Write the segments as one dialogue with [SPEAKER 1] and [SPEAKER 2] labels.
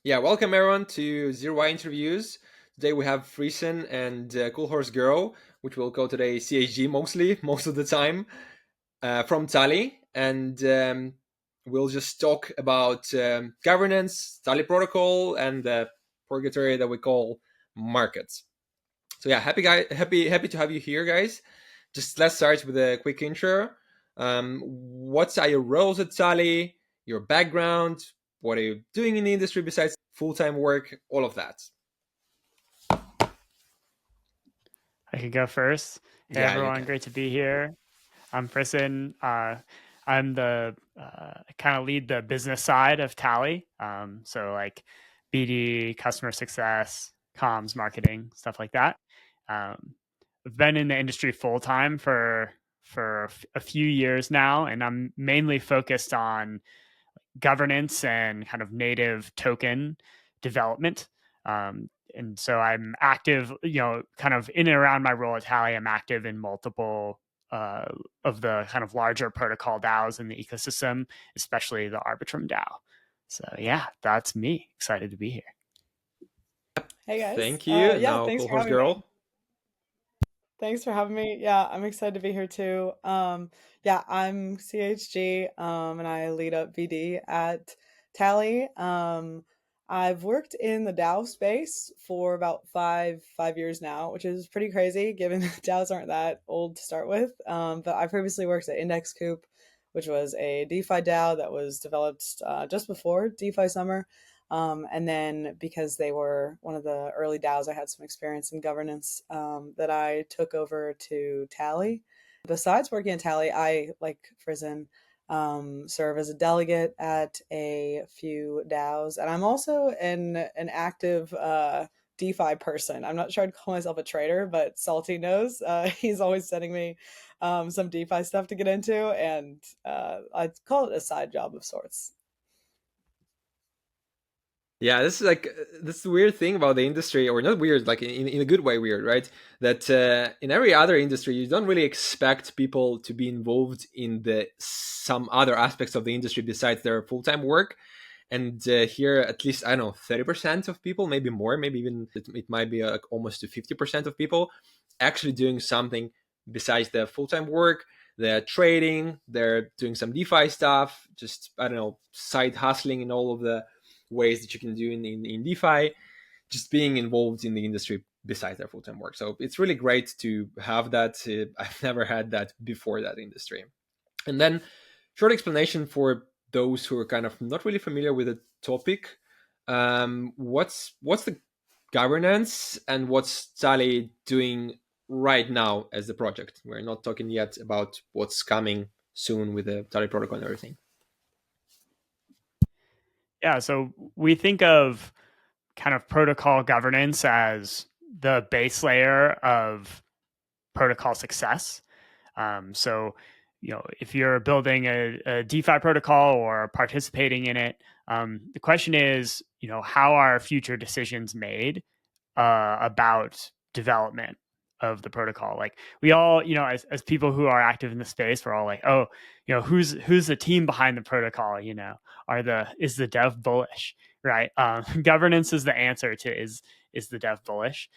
[SPEAKER 1] Yeah, welcome everyone to 0y interviews. Today we have Frisson and CoolHorseGirl, which we'll call today CHG mostly, most of the time, from Tally. And we'll just talk about governance, Tally protocol, and the purgatory that we call markets. So yeah, happy to have you here, guys. Just let's start with a quick intro. What are your roles at Tally? Your background? What are you doing in the industry besides full-time work? All of that.
[SPEAKER 2] I could go first. Hey
[SPEAKER 1] Yeah, you
[SPEAKER 2] everyone,
[SPEAKER 1] can.
[SPEAKER 2] great to be here. I'm Frisson. I'm the kind of lead the business side of Tally. So like BD, customer success, comms, marketing, stuff like that. I've been in the industry full time for a few years now, and I'm mainly focused on governance and kind of native token development. And so I'm active, kind of in and around my role at Tally. I'm active in multiple uh, of the kind of larger protocol DAOs in the ecosystem, especially the Arbitrum DAO. So yeah, that's me. Excited to be here.
[SPEAKER 3] Hey guys.
[SPEAKER 1] Thank you.
[SPEAKER 3] Yeah,
[SPEAKER 1] Now,
[SPEAKER 3] thanks
[SPEAKER 1] Cool
[SPEAKER 3] for
[SPEAKER 1] Horse
[SPEAKER 3] having me.
[SPEAKER 1] Girl.
[SPEAKER 3] Thanks for having me. Yeah, I'm excited to be here too. Yeah, I'm CHG, and I lead up VD at Tally. I've worked in the DAO space for about five years now, which is pretty crazy given DAOs aren't that old to start with. But I previously worked at Index Coop, which was a DeFi DAO that was developed just before DeFi summer. And then because they were one of the early DAOs, I had some experience in governance that I took over to Tally. Besides working at Tally, I, like Frisson, serve as a delegate at a few DAOs. And I'm also an active DeFi person. I'm not sure I'd call myself a trader, but Saltee knows. He's always sending me some DeFi stuff to get into, and I'd call it a side job of sorts.
[SPEAKER 1] Yeah, this is the weird thing about the industry, or not weird, like in a good way, weird, right? That in every other industry, you don't really expect people to be involved in the some other aspects of the industry besides their full time work. And here, at least I don't know, 30% of people, maybe more, maybe even it might be almost to 50% of people actually doing something besides their full time work. They're trading, they're doing some DeFi stuff, just I don't know, side hustling in all of the ways that you can do in DeFi, just being involved in the industry besides their full time work. So it's really great to have that. I've never had that before that industry. And then, short explanation for those who are kind of not really familiar with the topic. What's the governance and what's Tally doing right now as the project? We're not talking yet about what's coming soon with the Tally protocol and everything.
[SPEAKER 2] Yeah, so we think of kind of protocol governance as the base layer of protocol success. So, if you're building a DeFi protocol or participating in it, the question is, how are future decisions made about development of the protocol? Like we all, as people who are active in the space, we're all like, oh, who's the team behind the protocol? Is the dev bullish, right? Governance is the answer to is the dev bullish.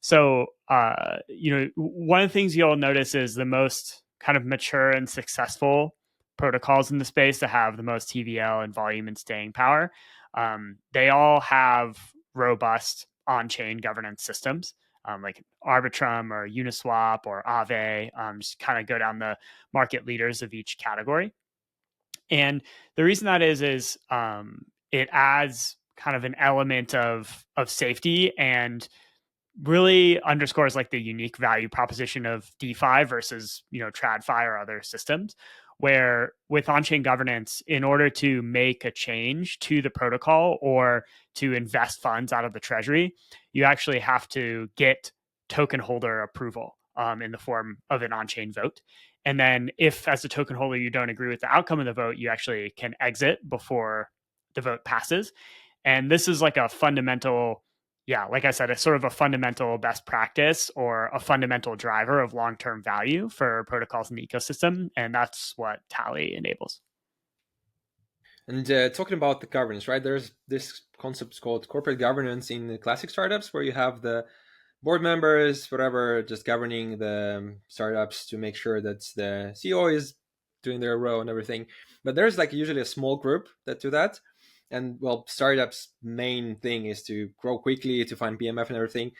[SPEAKER 2] So, one of the things you'll notice is the most kind of mature and successful protocols in the space that have the most TVL and volume and staying power. They all have robust on-chain governance systems, like Arbitrum or Uniswap or Aave. Just kind of go down the market leaders of each category. And the reason that is it adds kind of an element of safety and really underscores like the unique value proposition of DeFi versus TradFi or other systems. Where with on-chain governance, in order to make a change to the protocol or to invest funds out of the treasury, you actually have to get token holder approval in the form of an on-chain vote. And then if as a token holder you don't agree with the outcome of the vote, you actually can exit before the vote passes. And this is like a fundamental, yeah, like I said, it's sort of a fundamental best practice or a fundamental driver of long-term value for protocols in the ecosystem. And that's what Tally enables.
[SPEAKER 1] And talking about the governance, right? There's this concept called corporate governance in the classic startups, where you have the board members, whatever, just governing the startups to make sure that the CEO is doing their role and everything. But there's like usually a small group that do that. And well, startups' main thing is to grow quickly, to find PMF and everything.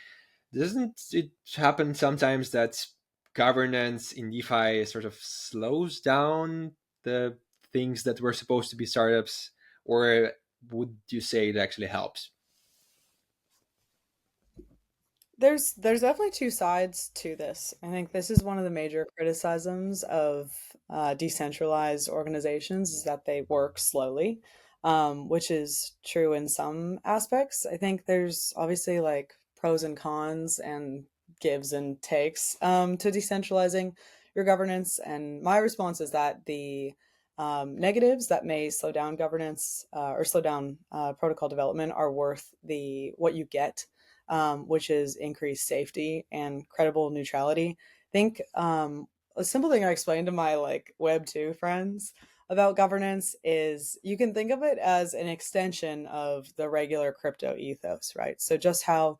[SPEAKER 1] Doesn't it happen sometimes that governance in DeFi sort of slows down the things that were supposed to be startups, or would you say it actually helps?
[SPEAKER 3] There's definitely two sides to this. I think this is one of the major criticisms of decentralized organizations is that they work slowly, which is true in some aspects. I think there's obviously like pros and cons and gives and takes to decentralizing your governance. And my response is that the negatives that may slow down governance or slow down protocol development are worth the what you get, which is increased safety and credible neutrality. I think a simple thing I explained to my like Web 2 friends about governance is you can think of it as an extension of the regular crypto ethos, right? So just how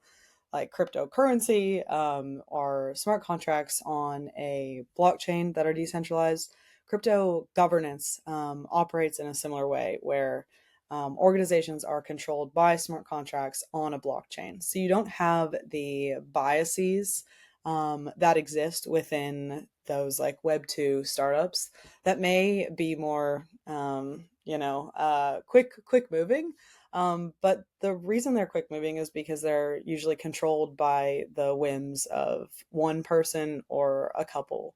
[SPEAKER 3] like cryptocurrency are smart contracts on a blockchain that are decentralized. Crypto governance operates in a similar way where organizations are controlled by smart contracts on a blockchain. So you don't have the biases that exist within those like Web 2 startups that may be more, quick moving. But the reason they're quick moving is because they're usually controlled by the whims of one person or a couple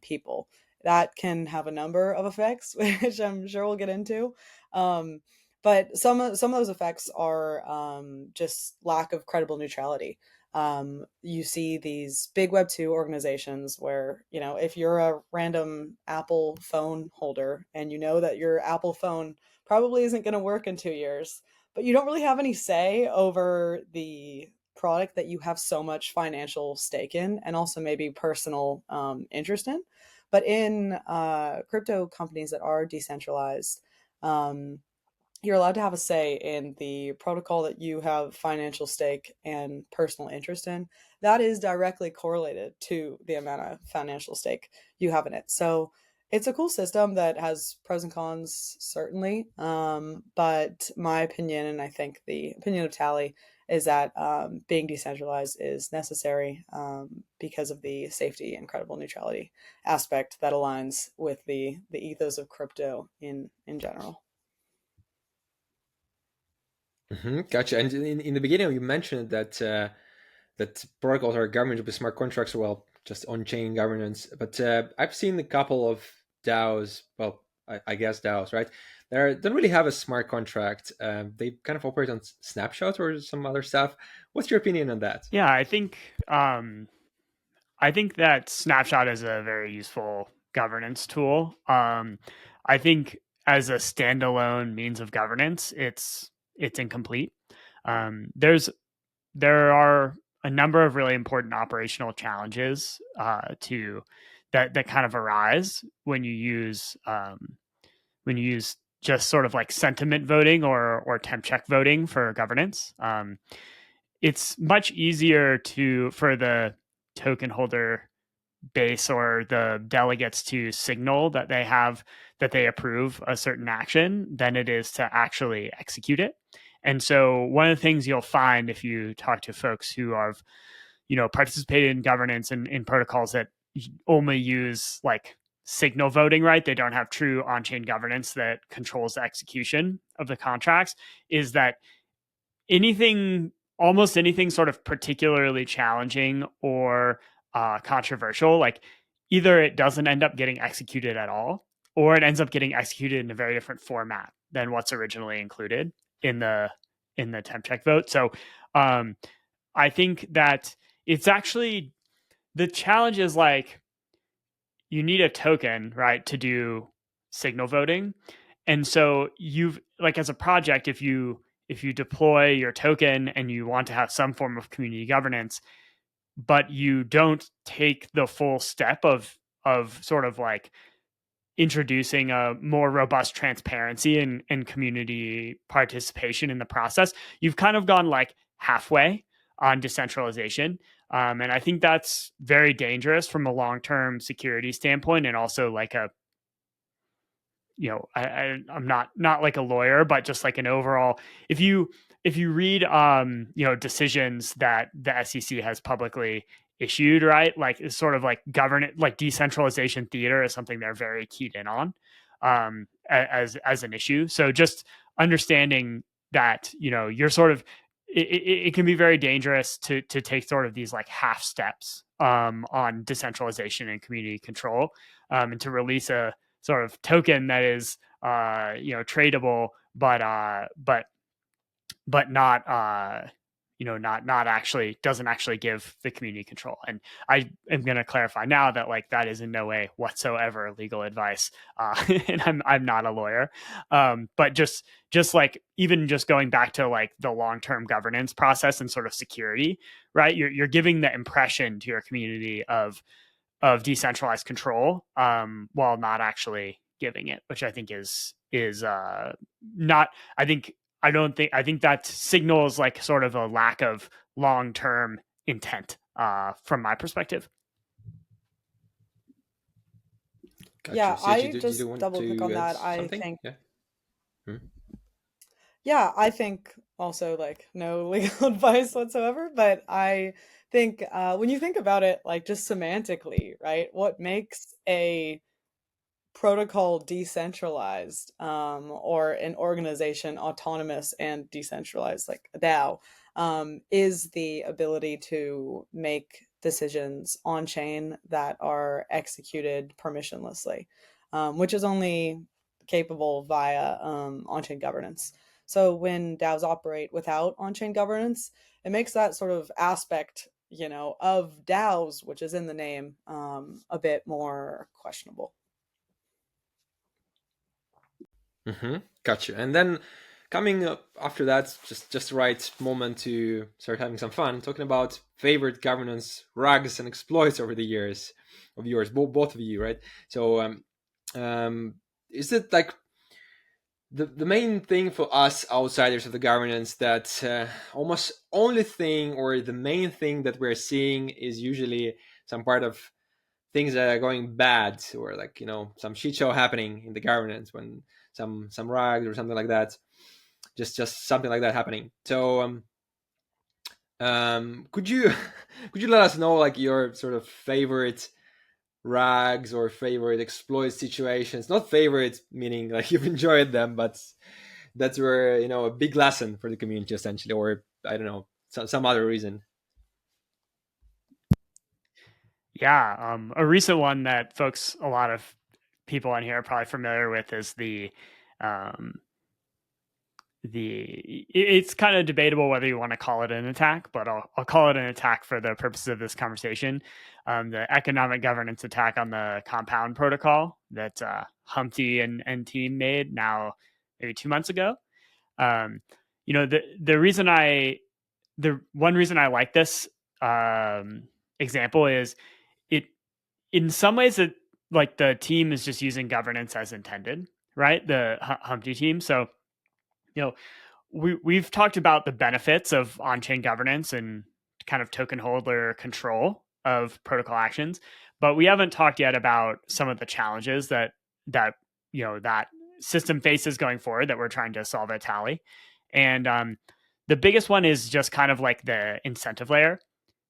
[SPEAKER 3] people. That can have a number of effects, which I'm sure we'll get into. Um, but some of those effects are just lack of credible neutrality. You see these big Web 2 organizations where, if you're a random Apple phone holder and you know that your Apple phone probably isn't going to work in 2 years, but you don't really have any say over the product that you have so much financial stake in and also maybe personal interest in. But in crypto companies that are decentralized, um, you're allowed to have a say in the protocol that you have financial stake and personal interest in. That is directly correlated to the amount of financial stake you have in it. So it's a cool system that has pros and cons, certainly. But my opinion, and I think the opinion of Tally, is that being decentralized is necessary because of the safety and credible neutrality aspect that aligns with the ethos of crypto in general.
[SPEAKER 1] Gotcha. And in the beginning, you mentioned that that protocols are governed with smart contracts, well, just on-chain governance. But I've seen a couple of DAOs, well, I guess DAOs, right? They don't really have a smart contract. They kind of operate on snapshots or some other stuff. What's your opinion on that?
[SPEAKER 2] Yeah, I think that Snapshot is a very useful governance tool. I think as a standalone means of governance, it's incomplete. There are a number of really important operational challenges to that kind of arise when you use just sort of like sentiment voting or temp check voting for governance. It's much easier for the token holder base or the delegates to signal that they approve a certain action than it is to actually execute it. And so one of the things you'll find if you talk to folks who have, participated in governance and in protocols that only use like signal voting, right? They don't have true on-chain governance that controls the execution of the contracts, is that almost anything sort of particularly challenging or controversial, like either it doesn't end up getting executed at all, or it ends up getting executed in a very different format than what's originally included in the temp check vote. So I think that it's actually the challenge is like you need a token, right, to do signal voting. And so you've like as a project, if you deploy your token and you want to have some form of community governance, but you don't take the full step of sort of like introducing a more robust transparency and community participation in the process, you've kind of gone like halfway on decentralization. And I think that's very dangerous from a long-term security standpoint, and also like a, I'm not like a lawyer, but just like an overall, if you read decisions that the SEC has publicly issued, right, like it's sort of like like decentralization theater is something they're very keyed in on as an issue. So just understanding that, you're sort of, it can be very dangerous to take sort of these like half steps on decentralization and community control, and to release a sort of token that is tradable, but not not actually doesn't actually give the community control. And I am going to clarify now that like that is in no way whatsoever legal advice, and I'm not a lawyer, but just like even just going back to like the long-term governance process and sort of security, right? You're giving the impression to your community of decentralized control, while not actually giving it, which I think is not. I think that signals like sort of a lack of long-term intent, from my perspective.
[SPEAKER 3] Gotcha. Yeah, I just double click on that. I think. Yeah, I think also like no legal advice whatsoever, but I think when you think about it, like just semantically, right? What makes a protocol decentralized, or an organization autonomous and decentralized, like a DAO, is the ability to make decisions on chain that are executed permissionlessly, which is only capable via on-chain governance. So when DAOs operate without on-chain governance, it makes that sort of aspect, of DAOs, which is in the name, a bit more questionable.
[SPEAKER 1] Gotcha. And then coming up after that, just the right moment to start having some fun, talking about favorite governance rugs and exploits over the years of yours, both of you, right? So is it like the main thing for us outsiders of the governance that almost only thing or the main thing that we're seeing is usually some part of things that are going bad, or like some shit show happening in the governance, when some rags or something like that, just something like that happening. So could you let us know like your sort of favorite rags or favorite exploit situations? Not favorite meaning like you've enjoyed them, but that's where a big lesson for the community essentially, or I don't know, some other reason.
[SPEAKER 2] Yeah, a recent one that a lot of people on here are probably familiar with is it's kind of debatable whether you want to call it an attack, but I'll call it an attack for the purposes of this conversation. The economic governance attack on the Compound protocol that Humpty and team made now maybe 2 months ago. The one reason I like this example is in some ways it like the team is just using governance as intended, right? The Humpty team. So we've talked about the benefits of on-chain governance and kind of token holder control of protocol actions, but we haven't talked yet about some of the challenges that that system faces going forward that we're trying to solve at Tally. And the biggest one is just kind of like the incentive layer.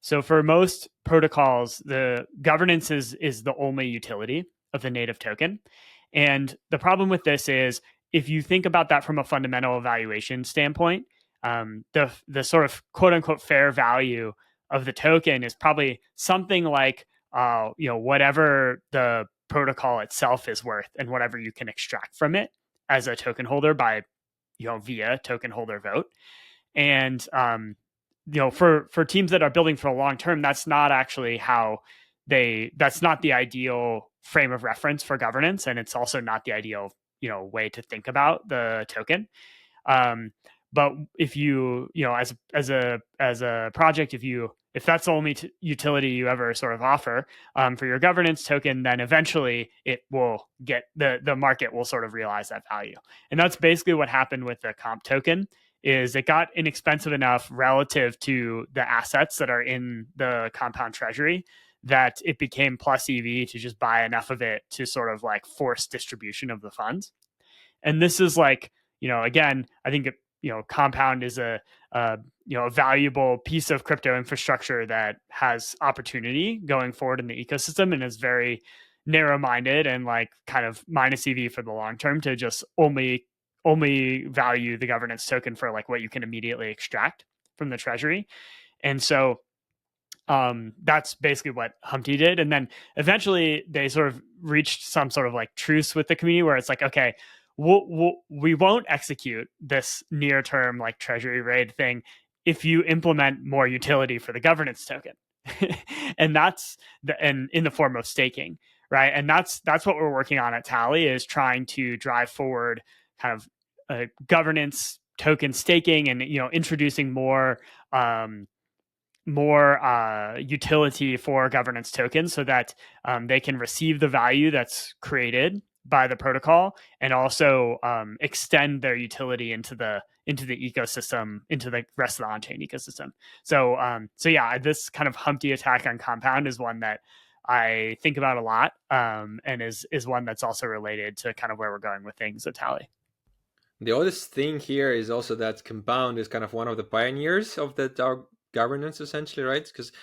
[SPEAKER 2] So for most protocols, the governance is the only utility of the native token. And the problem with this is, if you think about that from a fundamental evaluation standpoint, the sort of quote unquote fair value of the token is probably something like whatever the protocol itself is worth and whatever you can extract from it as a token holder by via token holder vote. And for teams that are building for a long term, that's not actually that's not the ideal frame of reference for governance, and it's also not the ideal way to think about the token. But if you as a project, if you if that's the only utility you ever sort of offer for your governance token, then eventually it will get the market will sort of realize that value. And that's basically what happened with the comp token. Is it got inexpensive enough relative to the assets that are in the compound treasury that it became plus EV to just buy enough of it to sort of like force distribution of the funds. And this is like, again, I think compound is a valuable piece of crypto infrastructure that has opportunity going forward in the ecosystem, and is very narrow-minded and like kind of minus EV for the long term to just only value the governance token for like what you can immediately extract from the treasury. And so that's basically what Humpty did. And then eventually they sort of reached some sort of like truce with the community where it's like, okay, we won't execute this near term like treasury raid thing if you implement more utility for the governance token. And that's and in the form of staking, right? And that's what we're working on at Tally, is trying to drive forward kind of governance token staking, and introducing more utility for governance tokens so that they can receive the value that's created by the protocol, and also extend their utility into the ecosystem, into the rest of the on-chain ecosystem. So yeah, this kind of Humpty attack on compound is one that I think about a lot, and is one that's also related to kind of where we're going with things at Tally.
[SPEAKER 1] The oldest thing here is also that compound is kind of one of the pioneers of the DAO governance, essentially, right? Because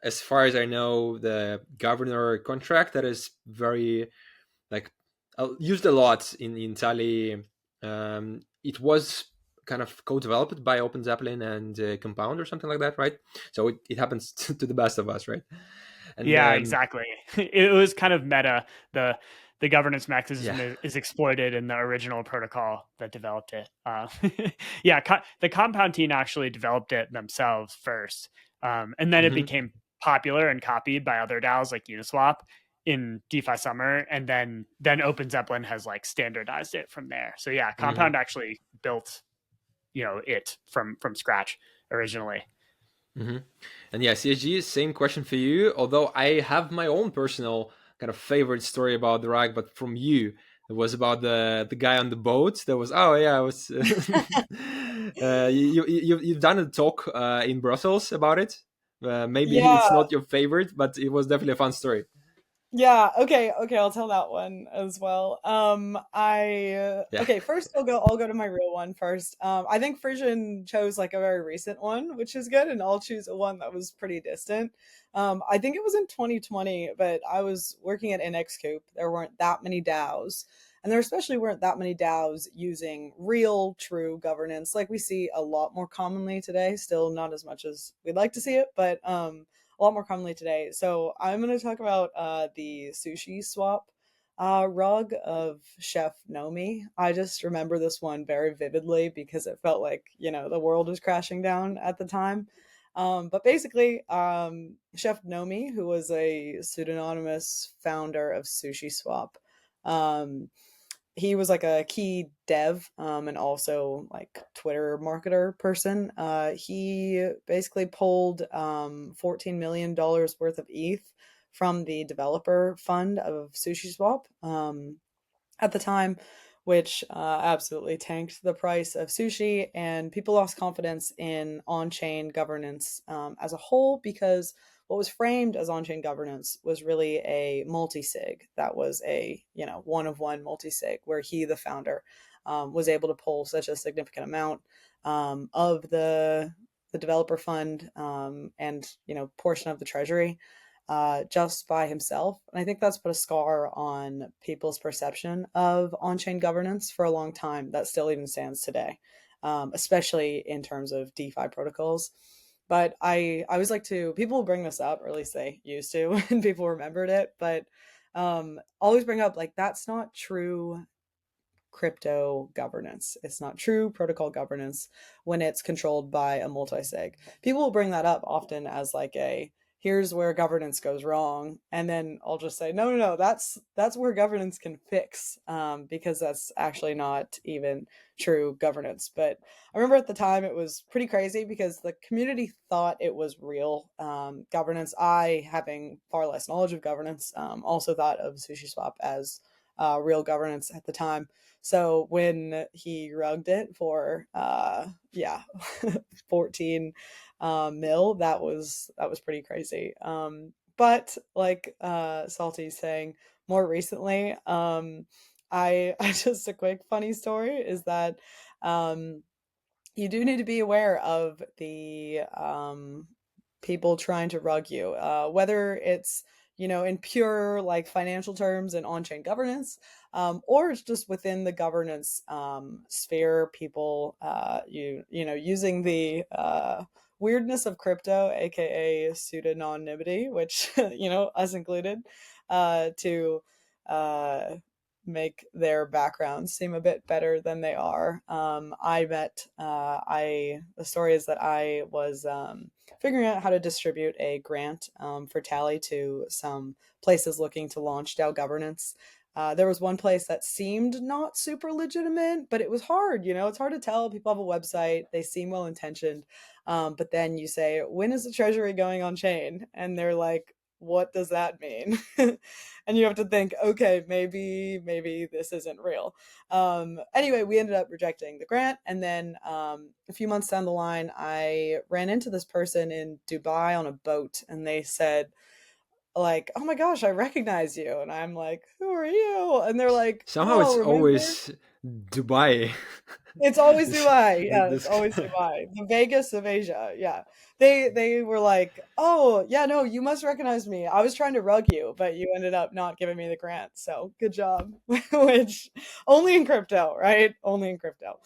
[SPEAKER 1] as far as I know, the governor contract that is very like used a lot in Tally, it was kind of co-developed by Open Zeppelin and Compound or something like that, right? So it happens to the best of us, right?
[SPEAKER 2] And yeah, exactly. It was kind of meta. The governance mechanism is exploited in the original protocol that developed it. The compound team actually developed it themselves first, and then it became popular and copied by other DAOs like Uniswap in DeFi Summer, and then Open Zeppelin has like standardized it from there. So yeah, compound actually built it from scratch originally.
[SPEAKER 1] And yeah, CSG, same question for you. Although I have my own personal kind of favorite story about the rag, but from you, it was about the guy on the boat. That was I was. You've done a talk in Brussels about it. Maybe it's not your favorite, but it was definitely a fun story.
[SPEAKER 3] Yeah, okay, I'll tell that one as well. Okay, first I'll go to my real one first. I think Frisson chose like a very recent one, which is good, and I'll choose a one that was pretty distant. I think it was in 2020, but I was working at InXCoop. There weren't that many DAOs, and there especially weren't that many DAOs using real, true governance like we see a lot more commonly today. Still not as much as we'd like to see it, but a lot more commonly today. So I'm going to talk about the Sushi swap rug of Chef Nomi. I just remember this one very vividly because it felt like, the world was crashing down at the time. But basically, Chef Nomi, who was a pseudonymous founder of Sushi Swap, he was like a key dev and also like Twitter marketer person. He basically pulled $14 million worth of ETH from the developer fund of SushiSwap at the time, which absolutely tanked the price of sushi, and people lost confidence in on-chain governance as a whole, because what was framed as on-chain governance was really a multi-sig that was a one-of-one multi-sig, where he, the founder, was able to pull such a significant amount of the developer fund and portion of the treasury just by himself. And I think that's put a scar on people's perception of on-chain governance for a long time that still even stands today, especially in terms of DeFi protocols. But I always like to, people will bring this up, or at least they used to, and people remembered it, but always bring up like, that's not true crypto governance. It's not true protocol governance when it's controlled by a multi-sig. People will bring that up often as like here's where governance goes wrong, and then I'll just say, no, that's where governance can fix, because that's actually not even true governance. But I remember at the time it was pretty crazy because the community thought it was real governance. I, having far less knowledge of governance, also thought of SushiSwap as real governance at the time. So when he rugged it for 14 mil, that was pretty crazy. But like Saltee's saying, more recently, I just, a quick funny story is that you do need to be aware of the people trying to rug you, whether it's, in pure like financial terms and on-chain governance, or it's just within the governance sphere, people using the weirdness of crypto, aka pseudonymity, which us included, to make their backgrounds seem a bit better than they are. The story is that I was figuring out how to distribute a grant for Tally to some places looking to launch DAO governance. There was one place that seemed not super legitimate, but it was hard. It's hard to tell. People have a website, they seem well intentioned, but then you say, when is the treasury going on chain? And they're like, what does that mean? And you have to think, okay, maybe this isn't real. Anyway, we ended up rejecting the grant. And then a few months down the line, I ran into this person in Dubai on a boat, and they said, like, oh my gosh, I recognize you. And I'm like, who are you? And they're like,
[SPEAKER 1] Somehow
[SPEAKER 3] oh,
[SPEAKER 1] it's
[SPEAKER 3] remember?
[SPEAKER 1] always Dubai.
[SPEAKER 3] It's always Dubai. Yeah,
[SPEAKER 1] This-
[SPEAKER 3] it's always Dubai. The Vegas of Asia. Yeah. They were like, oh, yeah, no, you must recognize me. I was trying to rug you, but you ended up not giving me the grant. So good job. Which, only in crypto, right? Only in crypto.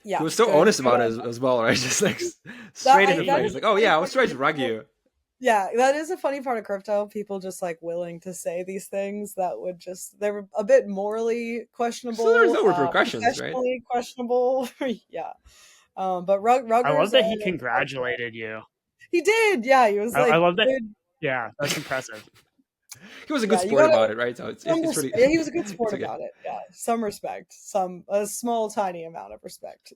[SPEAKER 3] Yeah.
[SPEAKER 1] He was so honest about it as well, right? Just like straight in the face. Like, oh yeah, I was trying to rug you.
[SPEAKER 3] Yeah, that is a funny part of crypto. People just like willing to say these things that would they're a bit morally questionable.
[SPEAKER 1] So there's no repercussions, right?
[SPEAKER 3] Professionally questionable. Yeah. But ruggers.
[SPEAKER 2] I love that he congratulated you.
[SPEAKER 3] He did. Yeah, he was like,
[SPEAKER 2] I love that. Good. Yeah, that's impressive.
[SPEAKER 1] He was a good sport about it, right? So it's really.
[SPEAKER 3] Yeah, he was a good sport about it. Yeah, some respect, a small, tiny amount of respect.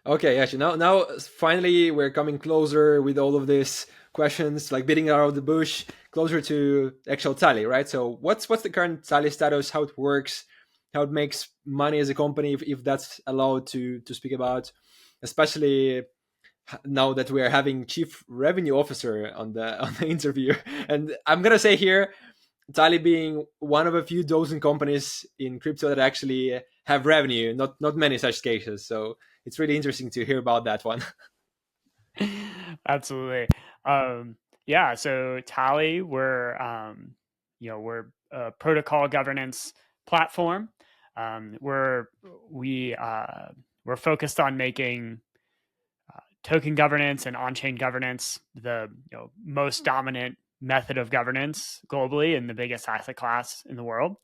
[SPEAKER 1] Okay, actually, now finally we're coming closer with all of these questions, like beating out of the bush, closer to actual Tally, right? So what's the current Tally status, how it works, how it makes money as a company, if that's allowed to speak about, especially now that we are having Chief Revenue Officer on the interview. And I'm gonna say here, Tally being one of a few dozen companies in crypto that actually have revenue, not many such cases. So it's really interesting to hear about that one.
[SPEAKER 2] Absolutely. Yeah. So Tally, we're a protocol governance platform. We're focused on making token governance and on-chain governance the most dominant method of governance globally and the biggest asset class in the world.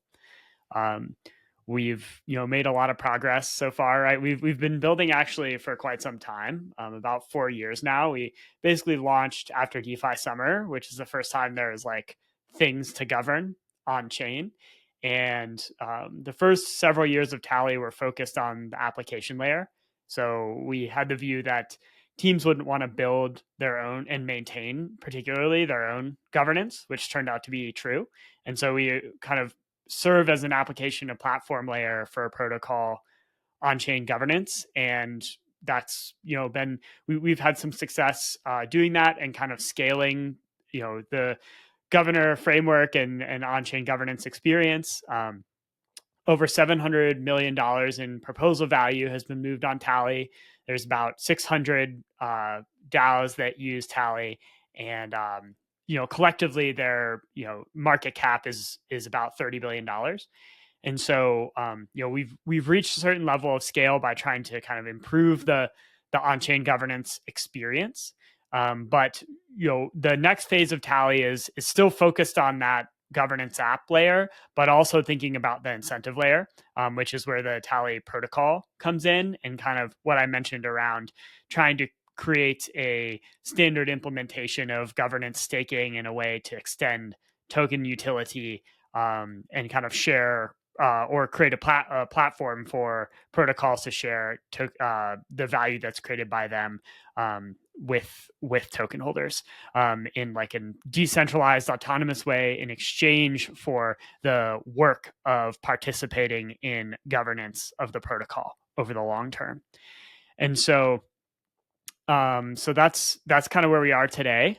[SPEAKER 2] We've made a lot of progress so far, right? We've been building actually for quite some time, about 4 years now. We basically launched after DeFi summer, which is the first time there's like things to govern on chain. And the first several years of Tally were focused on the application layer. So we had the view that teams wouldn't want to build their own and maintain particularly their own governance, which turned out to be true. And so we kind of serve as an application, a platform layer for a protocol on-chain governance. And that's, we've had some success doing that and kind of scaling, the governor framework and on-chain governance experience. Over $700 million in proposal value has been moved on Tally. There's about 600 DAOs that use Tally, and collectively their market cap is about $30 billion. And so we've reached a certain level of scale by trying to kind of improve the on-chain governance experience. But the next phase of Tally is still focused on that governance app layer, but also thinking about the incentive layer, which is where the Tally protocol comes in, and kind of what I mentioned around trying to create a standard implementation of governance staking in a way to extend token utility, and kind of share or create a platform for protocols to share the value that's created by them with token holders in like a decentralized, autonomous way in exchange for the work of participating in governance of the protocol over the long term. And so that's kind of where we are today.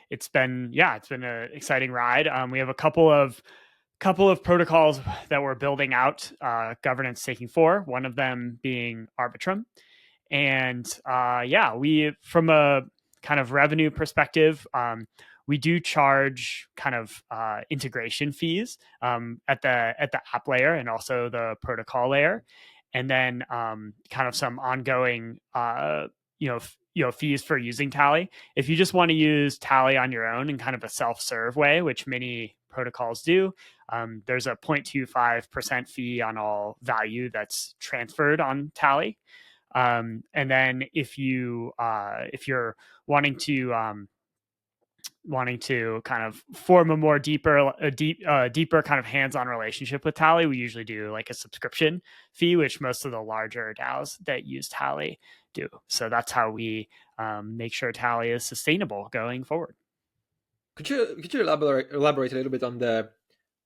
[SPEAKER 2] It's been an exciting ride. We have a couple of protocols that we're building out governance staking for, one of them being Arbitrum. And we, from a kind of revenue perspective, we do charge kind of integration fees at the app layer and also the protocol layer, and then kind of some ongoing fees for using Tally. If you just want to use Tally on your own in kind of a self-serve way, which many protocols do, there's a 0.25% fee on all value that's transferred on Tally. And then if you're wanting to kind of form a more deeper kind of hands-on relationship with Tally, we usually do like a subscription fee, which most of the larger DAOs that use Tally do. So that's how we make sure Tally is sustainable going forward.
[SPEAKER 1] Could you elaborate a little bit on the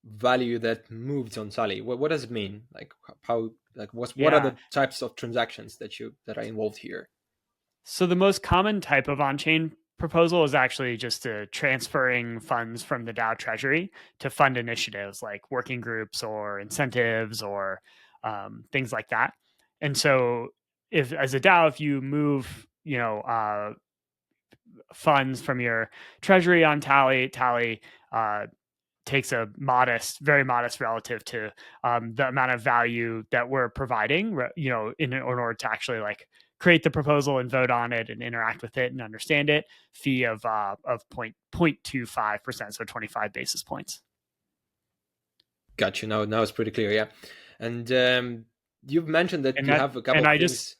[SPEAKER 1] value that moves on Tally? What does it mean? Like how, like what are the types of transactions that are involved here?
[SPEAKER 2] So the most common type of on-chain proposal is actually just transferring funds from the DAO treasury to fund initiatives like working groups or incentives or things like that. And so if as a DAO, if you move, funds from your treasury on Tally takes a very modest relative to the amount of value that we're providing, in order to actually like create the proposal and vote on it and interact with it and understand it. Fee of 0.25%, so 25 basis points.
[SPEAKER 1] Got you. Now it's pretty clear, yeah. And you've mentioned that you have a couple of things.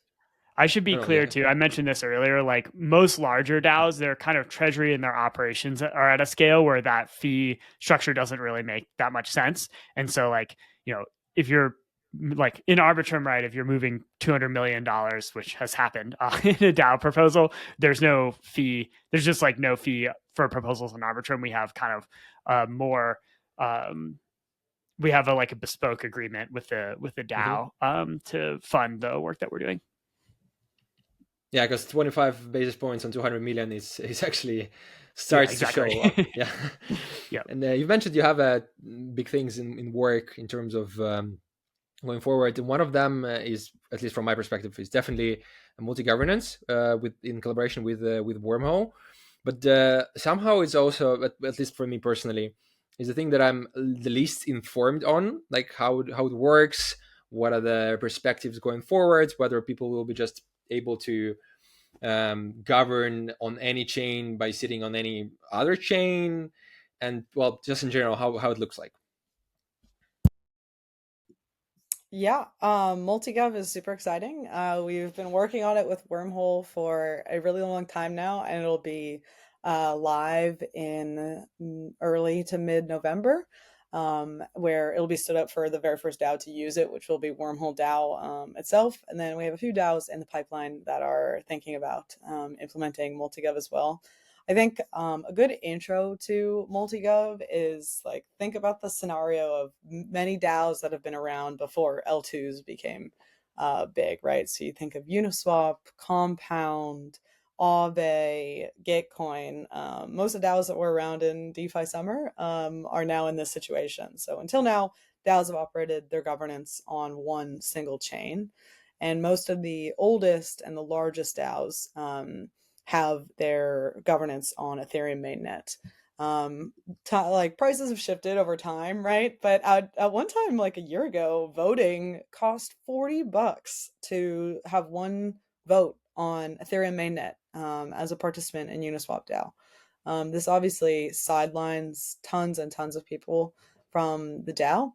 [SPEAKER 2] I should be clear too. I mentioned this earlier, like most larger DAOs, their kind of treasury and their operations are at a scale where that fee structure doesn't really make that much sense. And so like, if you're like in Arbitrum, right, if you're moving $200 million, which has happened in a DAO proposal, there's no fee. There's just like no fee for proposals in Arbitrum. We have kind of we have a bespoke agreement with the DAO to fund the work that we're doing.
[SPEAKER 1] Yeah, because 25 basis points on 200 million is actually starts to show up. Yeah.
[SPEAKER 2] Yeah.
[SPEAKER 1] And you mentioned you have big things in work in terms of going forward. And one of them is, at least from my perspective, is definitely a multi-governance in collaboration with Wormhole. But somehow it's also, at least for me personally, is the thing that I'm the least informed on, like how it works, what are the perspectives going forward, whether people will be just able to govern on any chain by sitting on any other chain, and well, just in general, how it looks like.
[SPEAKER 3] Yeah, Multigov is super exciting. We've been working on it with Wormhole for a really long time now, and it'll be live in early to mid-November, where it'll be stood up for the very first DAO to use it, which will be Wormhole DAO itself. And then we have a few DAOs in the pipeline that are thinking about implementing Multigov as well. I think a good intro to Multigov is like, think about the scenario of many DAOs that have been around before L2s became big, right? So you think of Uniswap, Compound, Aave, Gitcoin. Most of the DAOs that were around in DeFi summer are now in this situation. So until now, DAOs have operated their governance on one single chain. And most of the oldest and the largest DAOs have their governance on Ethereum mainnet. Like prices have shifted over time, right? But at one time, like a year ago, voting cost $40 to have one vote on Ethereum mainnet as a participant in Uniswap DAO. This obviously sidelines tons and tons of people from the DAO.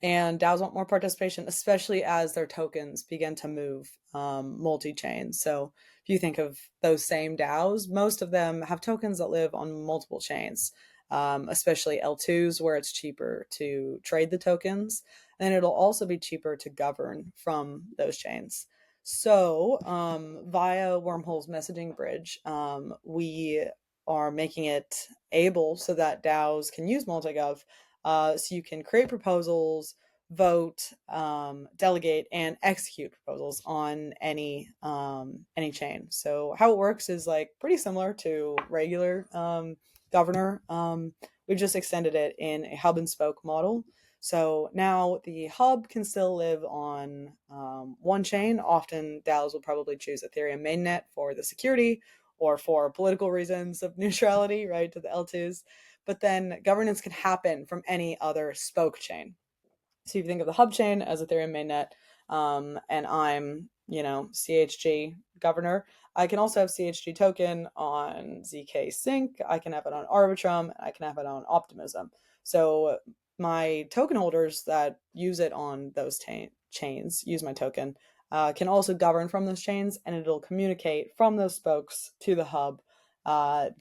[SPEAKER 3] And DAOs want more participation, especially as their tokens begin to move multi-chain. So if you think of those same DAOs, most of them have tokens that live on multiple chains, especially L2s, where it's cheaper to trade the tokens. And it'll also be cheaper to govern from those chains. So via Wormhole's messaging bridge, we are making it able so that DAOs can use Multigov, so you can create proposals, vote, delegate, and execute proposals on any chain. So how it works is like pretty similar to regular governor. We've just extended it in a hub and spoke model. So now the hub can still live on one chain. Often DAOs will probably choose Ethereum mainnet for the security or for political reasons of neutrality, right, to the L2s. But then governance can happen from any other spoke chain. So if you think of the hub chain as Ethereum mainnet, and I'm, CHG governor, I can also have CHG token on ZK Sync. I can have it on Arbitrum. I can have it on Optimism. So my token holders that use it on those chains, use my token, can also govern from those chains, and it'll communicate from those spokes to the hub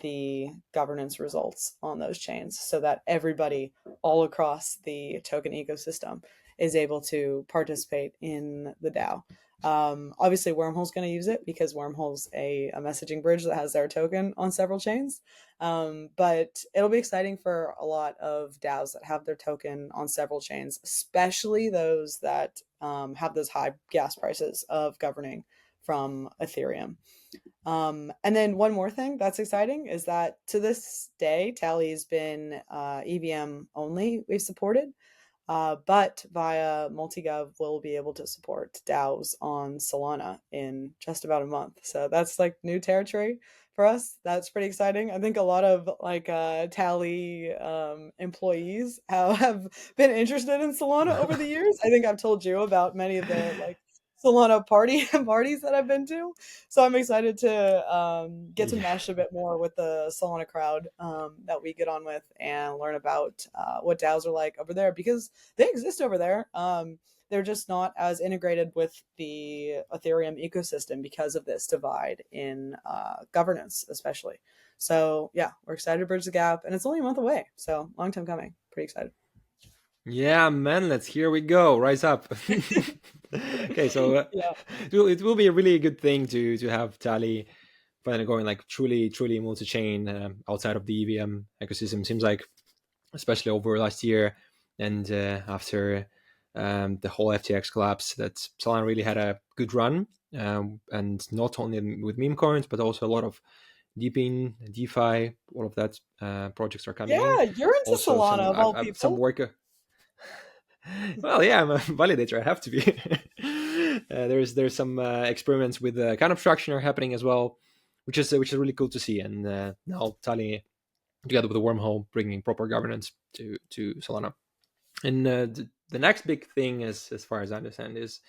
[SPEAKER 3] the governance results on those chains, so that everybody all across the token ecosystem is able to participate in the DAO. Obviously, Wormhole's going to use it because Wormhole's a messaging bridge that has their token on several chains. But it'll be exciting for a lot of DAOs that have their token on several chains, especially those that have those high gas prices of governing from Ethereum. And then one more thing that's exciting is that to this day, Tally's been EVM only we've supported, but via Multigov, we'll be able to support DAOs on Solana in just about a month. So that's like new territory for us. That's pretty exciting. I think a lot of Tally employees have been interested in Solana over the years. I think I've told you about many of the Solana parties that I've been to. So I'm excited to get to mesh a bit more with the Solana crowd that we get on with and learn about what DAOs are like over there, because they exist over there. They're just not as integrated with the Ethereum ecosystem because of this divide in governance, especially. So yeah, we're excited to bridge the gap, and it's only a month away. So long time coming. Pretty excited.
[SPEAKER 1] Yeah, man, here we go. Rise up. Okay, so
[SPEAKER 3] Yeah.
[SPEAKER 1] it will be a really good thing to have Tally finally going like truly multi-chain outside of the EVM ecosystem. Seems like, especially over last year and after the whole FTX collapse, that Solana really had a good run, and not only with meme coins, but also a lot of Deepin, DeFi, all of that projects are coming in.
[SPEAKER 3] Yeah, you're into
[SPEAKER 1] Also,
[SPEAKER 3] Solana of all people.
[SPEAKER 1] some work. Well, yeah, I'm a validator. I have to be. There's some experiments with account abstraction are happening as well, which is really cool to see. And now Tally, together with the Wormhole, bringing proper governance to Solana. And the next big thing, as far as I understand, is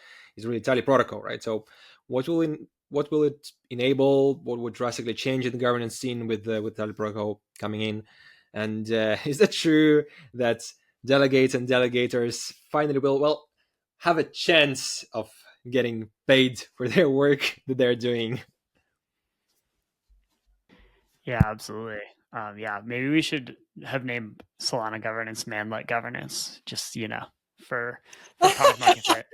[SPEAKER 1] really Tally protocol, right? So what will it enable? What would drastically change in the governance scene with Tally protocol coming in? And is that true that delegates and delegators finally will have a chance of getting paid for their work that they're doing?
[SPEAKER 2] Yeah, absolutely. Yeah, maybe we should have named Solana Governance Manlet Governance, just for product market fit.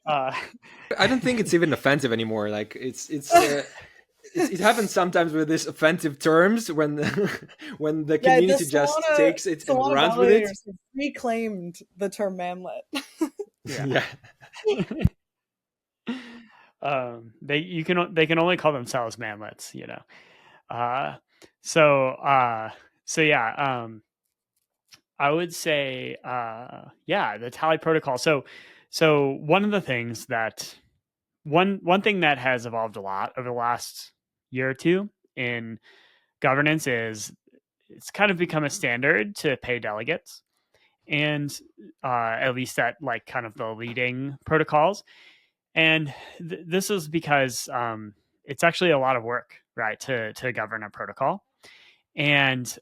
[SPEAKER 1] I don't think it's even offensive anymore. Like it happens sometimes with these offensive terms when when the community just takes it and runs with it.
[SPEAKER 3] Reclaimed the term manlet.
[SPEAKER 2] Yeah. They can only call themselves manlets, so yeah, I would say the Tally protocol. So one of the things that one thing that has evolved a lot over the last year or two in governance is it's kind of become a standard to pay delegates, and at least at like kind of the leading protocols. And this is because it's actually a lot of work right, to govern a protocol. And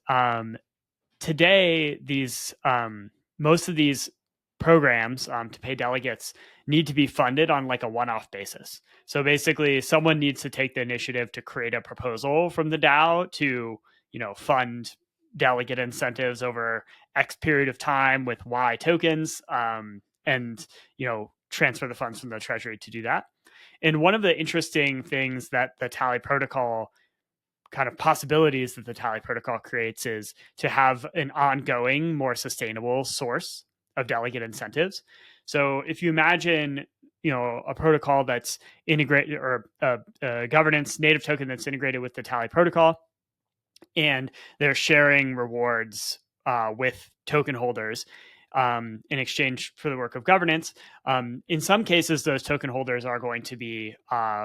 [SPEAKER 2] today, these most of these programs to pay delegates need to be funded on like a one-off basis. So basically, someone needs to take the initiative to create a proposal from the DAO to, fund delegate incentives over X period of time with Y tokens, and transfer the funds from the treasury to do that. And one of the interesting things that the Tally protocol kind of possibilities that the Tally protocol creates is to have an ongoing, more sustainable source of delegate incentives. So if you imagine, a protocol that's integrated, or a governance native token that's integrated with the Tally protocol, and they're sharing rewards with token holders in exchange for the work of governance. In some cases, those token holders are going to be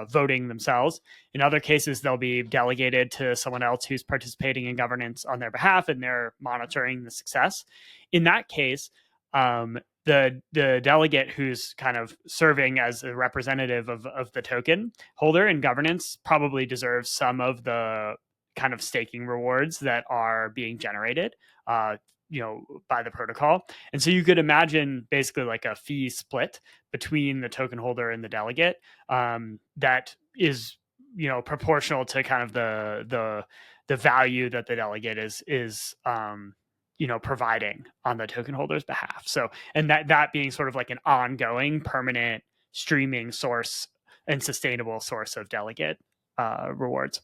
[SPEAKER 2] voting themselves. In other cases, they'll be delegated to someone else who's participating in governance on their behalf, and they're monitoring the success. In that case, the delegate who's kind of serving as a representative of the token holder in governance probably deserves some of the kind of staking rewards that are being generated by the protocol. And so you could imagine basically like a fee split between the token holder and the delegate that is proportional to kind of the value that the delegate is providing on the token holder's behalf. So, and that being sort of like an ongoing, permanent streaming source and sustainable source of delegate rewards.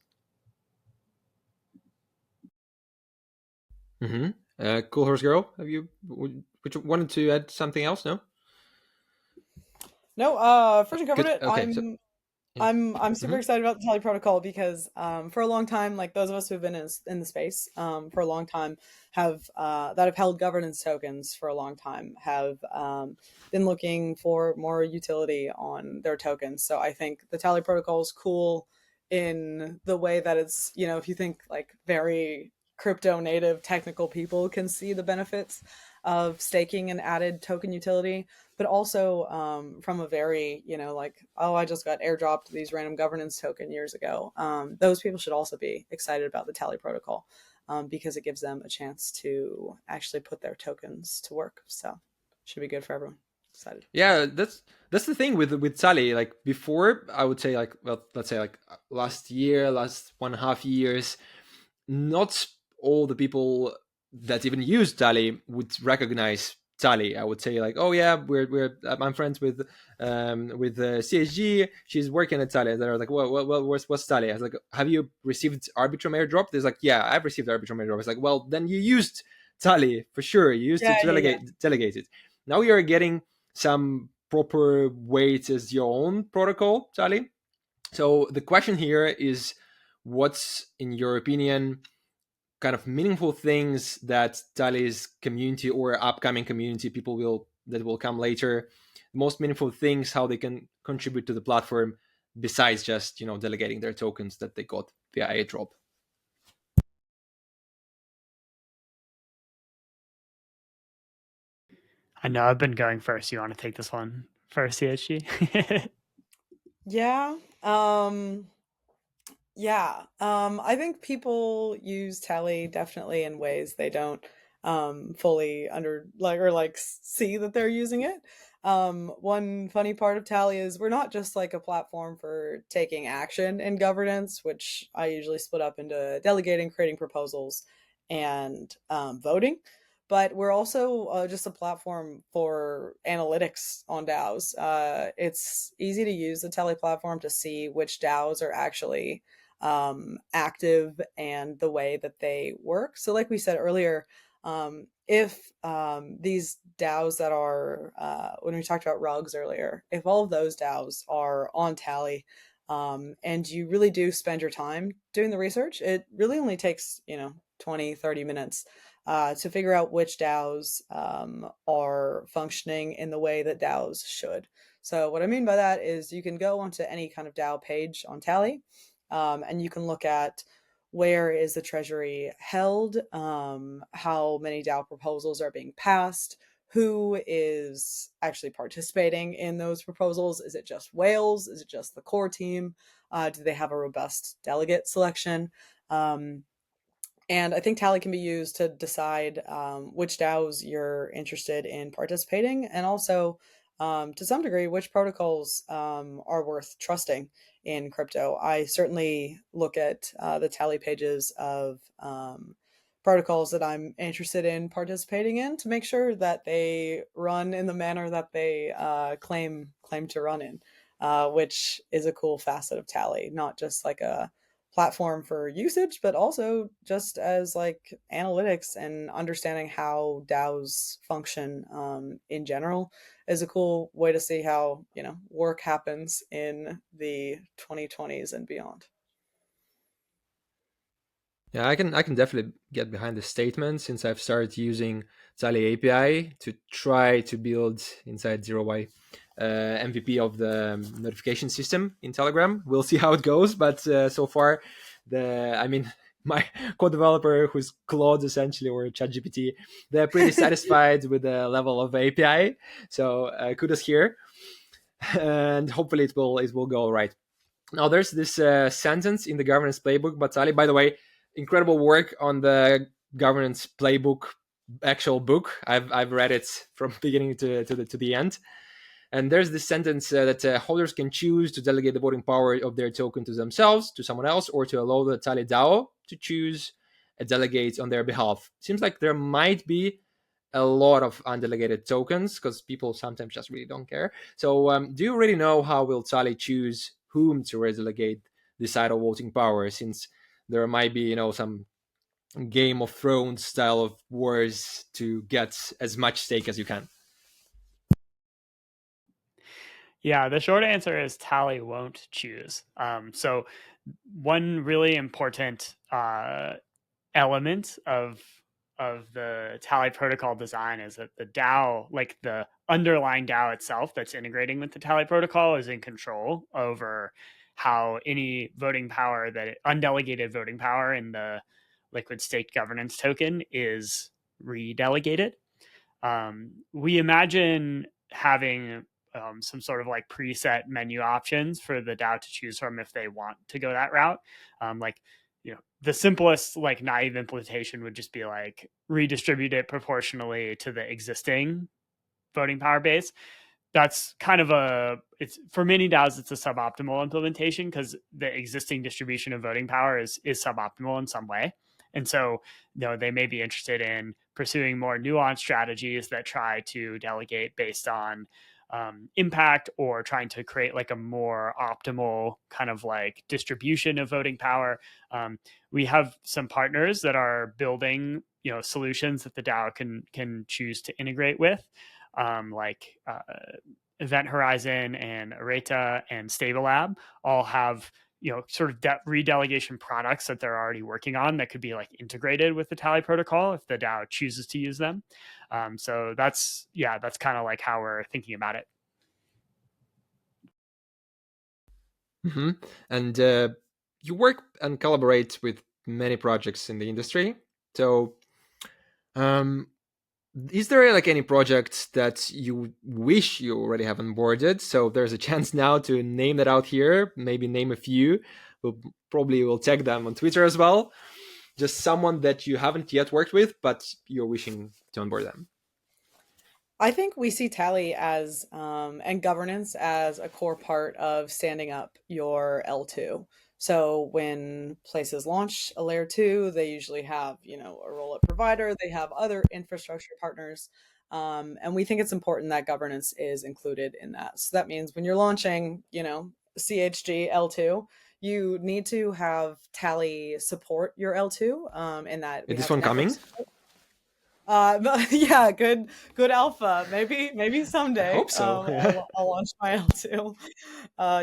[SPEAKER 1] CoolHorseGirl, have you wanted to add something else? No.
[SPEAKER 3] No, Frisson covered it.
[SPEAKER 1] Okay,
[SPEAKER 3] I'm super excited about the Tally protocol because for a long time, like those of us who've been in the space for a long time have held governance tokens for a long time have been looking for more utility on their tokens. So I think the Tally protocol is cool in the way that it's, if you think like very crypto native technical people can see the benefits of staking and added token utility, but also from a very, like, oh, I just got airdropped these random governance token years ago. Those people should also be excited about the Tally protocol because it gives them a chance to actually put their tokens to work. So should be good for everyone. Excited.
[SPEAKER 1] Yeah, that's the thing with Tally. Like before, I would say like, well, let's say like last 1.5 years, not all the people that even use Tally would recognize Tally. I would say like, oh yeah, I'm friends with CHG. She's working at Tally. And they're like, well, what's Tally? I was like, have you received Arbitrum airdrop? There's like, yeah, I've received Arbitrum airdrop. It's like, well, then you used Tally for sure. You used it to delegate it. Now you're getting some proper weight as your own protocol, Tally. So the question here is, what's in your opinion kind of meaningful things that Tally's community or upcoming community people that will come later, most meaningful things, how they can contribute to the platform besides just delegating their tokens that they got via airdrop?
[SPEAKER 2] I know I've been going first. You want to take this one first, CHG?
[SPEAKER 3] Yeah. Yeah. I think people use Tally definitely in ways they don't fully see that they're using it. One funny part of Tally is we're not just like a platform for taking action in governance, which I usually split up into delegating, creating proposals, and voting. But we're also just a platform for analytics on DAOs. It's easy to use the Tally platform to see which DAOs are actually active and the way that they work. So like we said earlier, if these DAOs that are, when we talked about rugs earlier, if all of those DAOs are on Tally and you really do spend your time doing the research, it really only takes, 20, 30 minutes to figure out which DAOs are functioning in the way that DAOs should. So what I mean by that is you can go onto any kind of DAO page on Tally and you can look at where is the treasury held, how many DAO proposals are being passed, who is actually participating in those proposals. Is it just whales? Is it just the core team? Do they have a robust delegate selection? And I think Tally can be used to decide which DAOs you're interested in participating, and also to some degree, which protocols are worth trusting in crypto. I certainly look at the Tally pages of protocols that I'm interested in participating in to make sure that they run in the manner that they claim to run in, which is a cool facet of Tally, not just like a platform for usage, but also just as like analytics and understanding how DAOs function in general is a cool way to see how, work happens in the 2020s and beyond.
[SPEAKER 1] Yeah, I can definitely get behind the statement, since I've started using Tally API to try to build inside 0y MVP of the notification system in Telegram. We'll see how it goes, but so far, my co-developer, who's Claude essentially, or ChatGPT, they're pretty satisfied with the level of API. So kudos here, and hopefully it will go right. Now, there's this sentence in the governance playbook by Tally. By the way, incredible work on the governance playbook actual book. I've read it from beginning to the end. And there's this sentence that holders can choose to delegate the voting power of their token to themselves, to someone else, or to allow the Tally DAO to choose a delegate on their behalf. Seems like there might be a lot of undelegated tokens because people sometimes just really don't care. So do you really know how will Tally choose whom to redelegate the side of voting power, since there might be, some Game of Thrones style of wars to get as much stake as you can?
[SPEAKER 2] Yeah, the short answer is Tally won't choose. So one really important element of the Tally protocol design is that the DAO, like the underlying DAO itself that's integrating with the Tally protocol, is in control over how any voting power, that undelegated voting power in the liquid staked governance token, is redelegated. We imagine having some sort of like preset menu options for the DAO to choose from if they want to go that route. The simplest like naive implementation would just be like redistribute it proportionally to the existing voting power base. That's kind of it's for many DAOs, it's a suboptimal implementation because the existing distribution of voting power is suboptimal in some way. And so, they may be interested in pursuing more nuanced strategies that try to delegate based on impact, or trying to create like a more optimal kind of like distribution of voting power. We have some partners that are building, solutions that the DAO can choose to integrate with, like Event Horizon and Areta and Stablelab all have sort of redelegation products that they're already working on that could be like integrated with the Tally protocol if the DAO chooses to use them. So that's kind of like how we're thinking about it.
[SPEAKER 1] Mm-hmm. And you work and collaborate with many projects in the industry. So is there like any project that you wish you already have onboarded? So there's a chance now to name that out here, maybe name a few. We'll probably will tag them on Twitter as well. Just someone that you haven't yet worked with, but you're wishing to onboard them.
[SPEAKER 3] I think we see Tally as and governance as a core part of standing up your L2. So when places launch a layer 2, they usually have, a roll-up provider, they have other infrastructure partners. And we think it's important that governance is included in that. So that means when you're launching, CHG L2, you need to have Tally support your L2. In that
[SPEAKER 1] Is this one coming?
[SPEAKER 3] Yeah, good alpha. Maybe someday.
[SPEAKER 1] I hope so.
[SPEAKER 3] I'll launch my L2.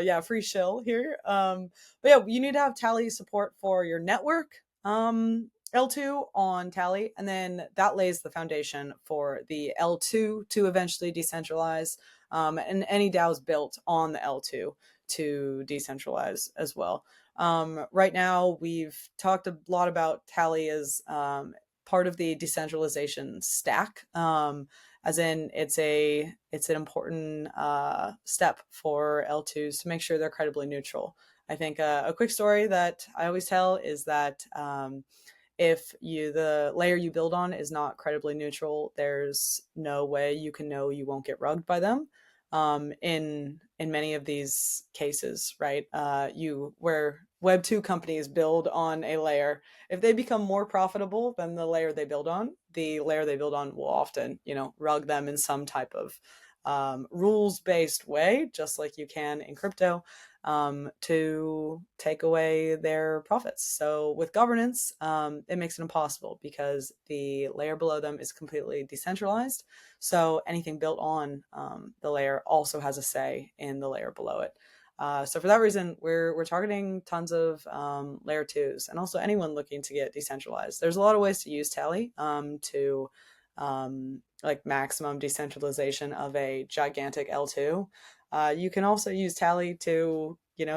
[SPEAKER 3] Yeah, free shill here. But yeah, you need to have Tally support for your network L2 on Tally, and then that lays the foundation for the L2 to eventually decentralize, and any DAOs built on the L2 to decentralize as well. Right now, we've talked a lot about Tally as part of the decentralization stack, as in it's an important step for L2s to make sure they're credibly neutral. I think a quick story that I always tell is that if the layer you build on is not credibly neutral, there's no way you can know you won't get rugged by them. In many of these cases, right? Where Web 2 companies build on a layer, if they become more profitable than the layer they build on, will often, rug them in some type of rules-based way, just like you can in crypto, to take away their profits. So with governance, it makes it impossible because the layer below them is completely decentralized. So anything built on the layer also has a say in the layer below it. So for that reason, we're targeting tons of layer 2s and also anyone looking to get decentralized. There's a lot of ways to use Tally to like maximum decentralization of a gigantic L2. You can also use Tally to,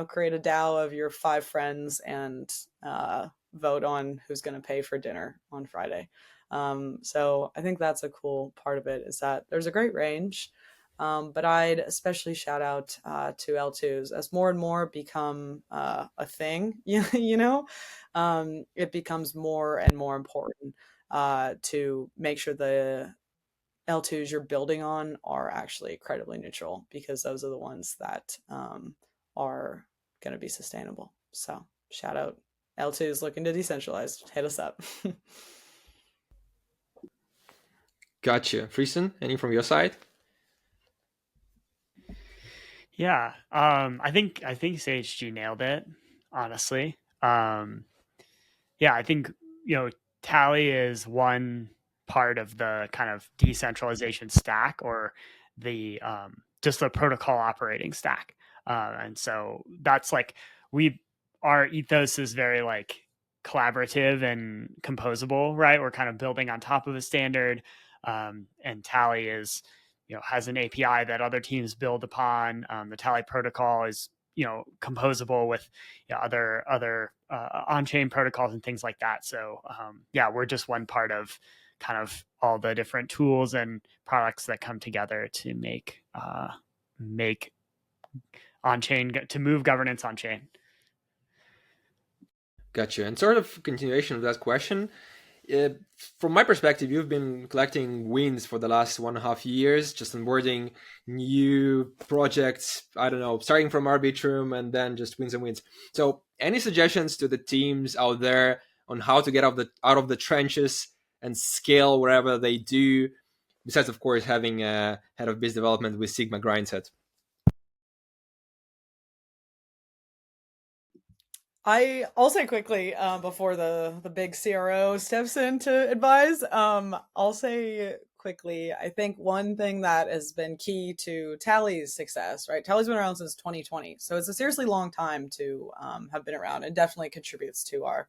[SPEAKER 3] create a DAO of your 5 friends and vote on who's going to pay for dinner on Friday. So I think that's a cool part of it, is that there's a great range. But I'd especially shout out to L2s as more and more become a thing. It becomes more and more important to make sure the L2s you're building on are actually credibly neutral, because those are the ones that are going to be sustainable. So shout out L2s looking to decentralize. Hit us up.
[SPEAKER 1] Gotcha. Frisson, any from your side?
[SPEAKER 2] Yeah, I think CHG nailed it, honestly. Yeah, I think Tally is one part of the kind of decentralization stack, or the just the protocol operating stack, and so that's like our ethos is very like collaborative and composable, right? We're kind of building on top of a standard, and Tally is has an API that other teams build upon. The Tally protocol is composable with other on-chain protocols and things like that. So yeah, we're just one part of kind of all the different tools and products that come together to make on-chain, to move governance on-chain.
[SPEAKER 1] Gotcha. And sort of continuation of that question, from my perspective, you've been collecting wins for the last 1.5 years, just onboarding new projects, I don't know, starting from Arbitrum and then just wins and wins. So any suggestions to the teams out there on how to get out of the trenches and scale wherever they do, besides, of course, having a head of biz development with Sigma grindset?
[SPEAKER 3] I'll say quickly before the big CRO steps in to advise. I'll say quickly, I think one thing that has been key to Tally's success, right? Tally's been around since 2020, so it's a seriously long time to have been around, and definitely contributes to our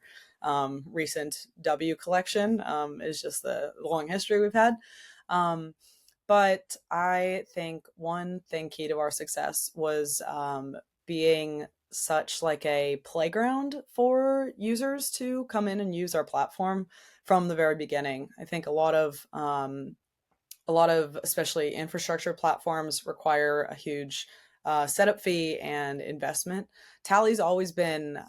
[SPEAKER 3] recent W collection. Is just the long history we've had. But I think one thing key to our success was being such like a playground for users to come in and use our platform from the very beginning. I think a lot of especially infrastructure platforms require a huge setup fee and investment. Tally's always been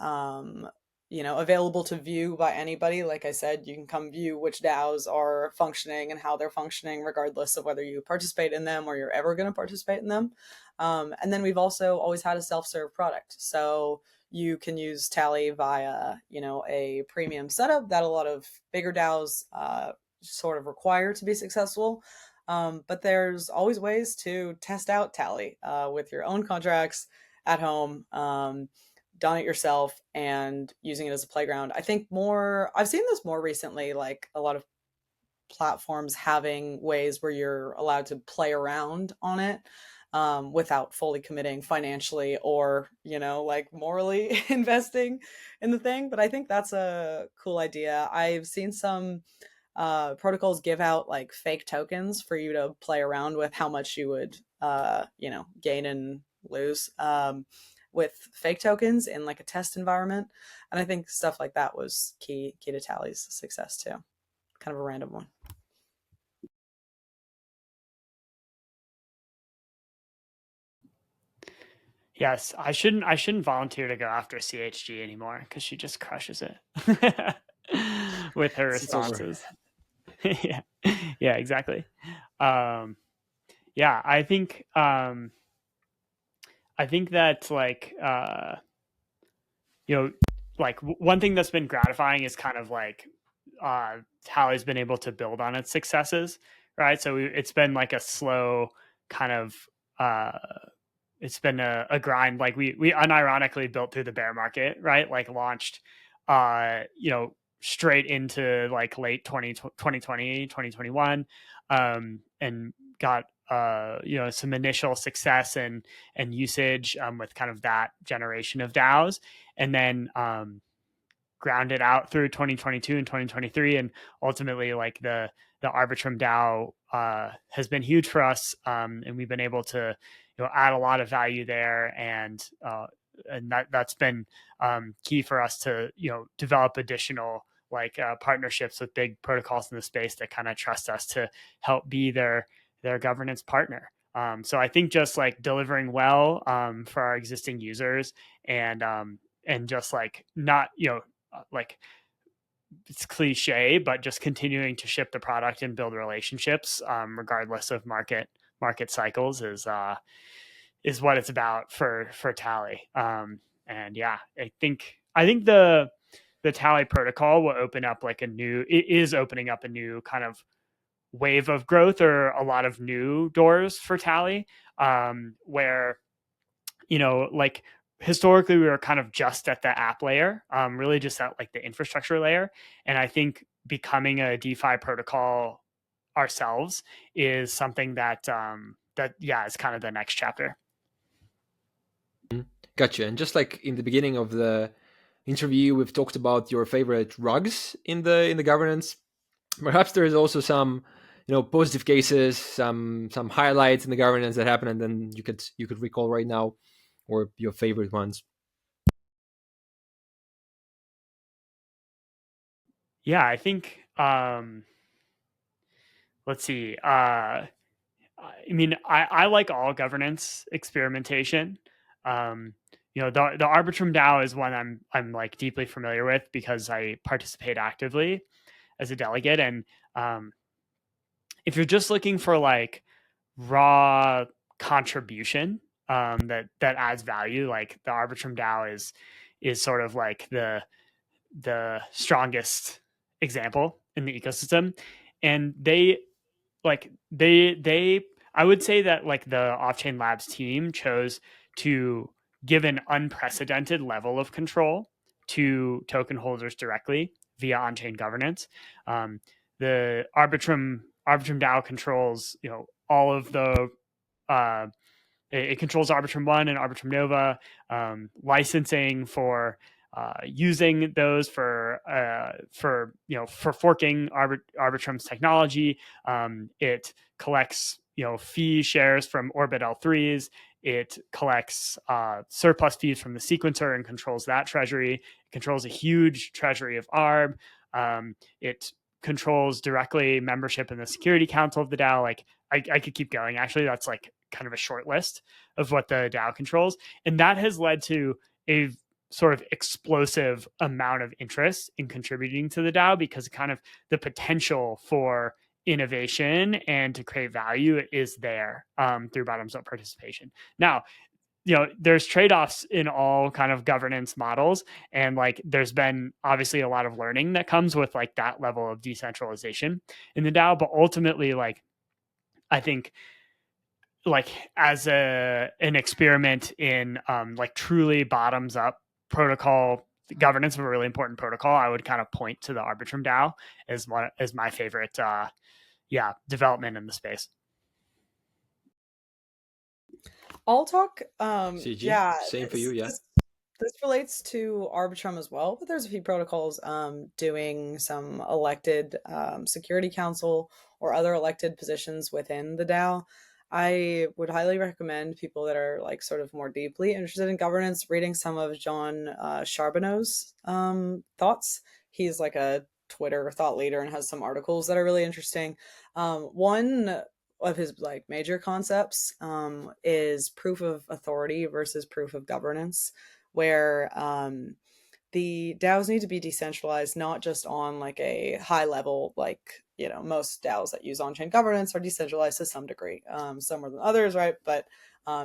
[SPEAKER 3] available to view by anybody. Like I said, you can come view which DAOs are functioning and how they're functioning, regardless of whether you participate in them or you're ever going to participate in them. And then we've also always had a self-serve product. So you can use Tally via, a premium setup that a lot of bigger DAOs sort of require to be successful. But there's always ways to test out Tally with your own contracts at home, done it yourself, and using it as a playground. I think I've seen this more recently, like a lot of platforms having ways where you're allowed to play around on it without fully committing financially or, like morally investing in the thing. But I think that's a cool idea. I've seen some protocols give out like fake tokens for you to play around with how much you would, gain and lose with fake tokens in like a test environment. And I think stuff like that was key to Tally's success too. Kind of a random one.
[SPEAKER 2] Yes, I shouldn't volunteer to go after CHG anymore because she just crushes it with her
[SPEAKER 1] It's over.
[SPEAKER 2] responses. Yeah, yeah, exactly. Yeah, I think that like like one thing that's been gratifying is kind of like Tally's been able to build on its successes, right? So it's been like a slow kind of uh it's been a grind. Like we unironically built through the bear market, right? Like launched straight into like late 2020 2021 and got some initial success and usage with kind of that generation of DAOs, and then grounded out through 2022 and 2023, and ultimately like the Arbitrum DAO has been huge for us, and we've been able to add a lot of value there, and that's been key for us to develop additional like partnerships with big protocols in the space that kind of trust us to help be their governance partner. So I think just like delivering well for our existing users, and just like not like it's cliche, but just continuing to ship the product and build relationships, regardless of market cycles, is what it's about for Tally. And yeah, I think the Tally protocol will open up like it is opening up a new kind of wave of growth, or a lot of new doors for Tally, where like historically we were kind of just at the app layer, really just at like the infrastructure layer. And I think becoming a DeFi protocol ourselves is something that is kind of the next chapter.
[SPEAKER 1] Gotcha. And just like in the beginning of the interview, we've talked about your favorite rugs in the governance. Perhaps there is also some positive cases, some highlights in the governance that happened, and then you could recall right now, or your favorite ones.
[SPEAKER 2] Yeah, I think let's see. I mean, I like all governance experimentation. The Arbitrum DAO is one I'm like deeply familiar with because I participate actively as a delegate. And if you're just looking for like raw contribution that adds value, like the Arbitrum DAO is sort of like the strongest example in the ecosystem. And they I would say that like the Off-Chain Labs team chose to give an unprecedented level of control to token holders directly via on-chain governance. The Arbitrum DAO controls all of the uh, it controls Arbitrum One and Arbitrum Nova, licensing for using those for forking Arbitrum's technology. It collects fee shares from Orbit L3s. It collects surplus fees from the sequencer and controls that treasury. It controls a huge treasury of ARB. It controls directly membership in the security council of the DAO. Like I could keep going. Actually, that's like kind of a short list of what the DAO controls. And that has led to a sort of explosive amount of interest in contributing to the DAO, because kind of the potential for innovation and to create value is there through bottoms up participation. Now, there's trade-offs in all kind of governance models, and like there's been obviously a lot of learning that comes with like that level of decentralization in the DAO, but ultimately like I think like as an experiment in like truly bottoms up protocol governance of a really important protocol, I would kind of point to the Arbitrum DAO as my favorite development in the space.
[SPEAKER 3] I'll talk.
[SPEAKER 1] CG,
[SPEAKER 3] Yeah,
[SPEAKER 1] same for you, yeah.
[SPEAKER 3] this relates to Arbitrum as well, but there's a few protocols doing some elected security council or other elected positions within the DAO. I would highly recommend people that are like sort of more deeply interested in governance reading some of John Charbonneau's thoughts. He's like a Twitter thought leader and has some articles that are really interesting. One of his like major concepts is proof of authority versus proof of governance, where the DAOs need to be decentralized, not just on like a high level, like, you know, most DAOs that use on-chain governance are decentralized to some degree, some more than others, right? But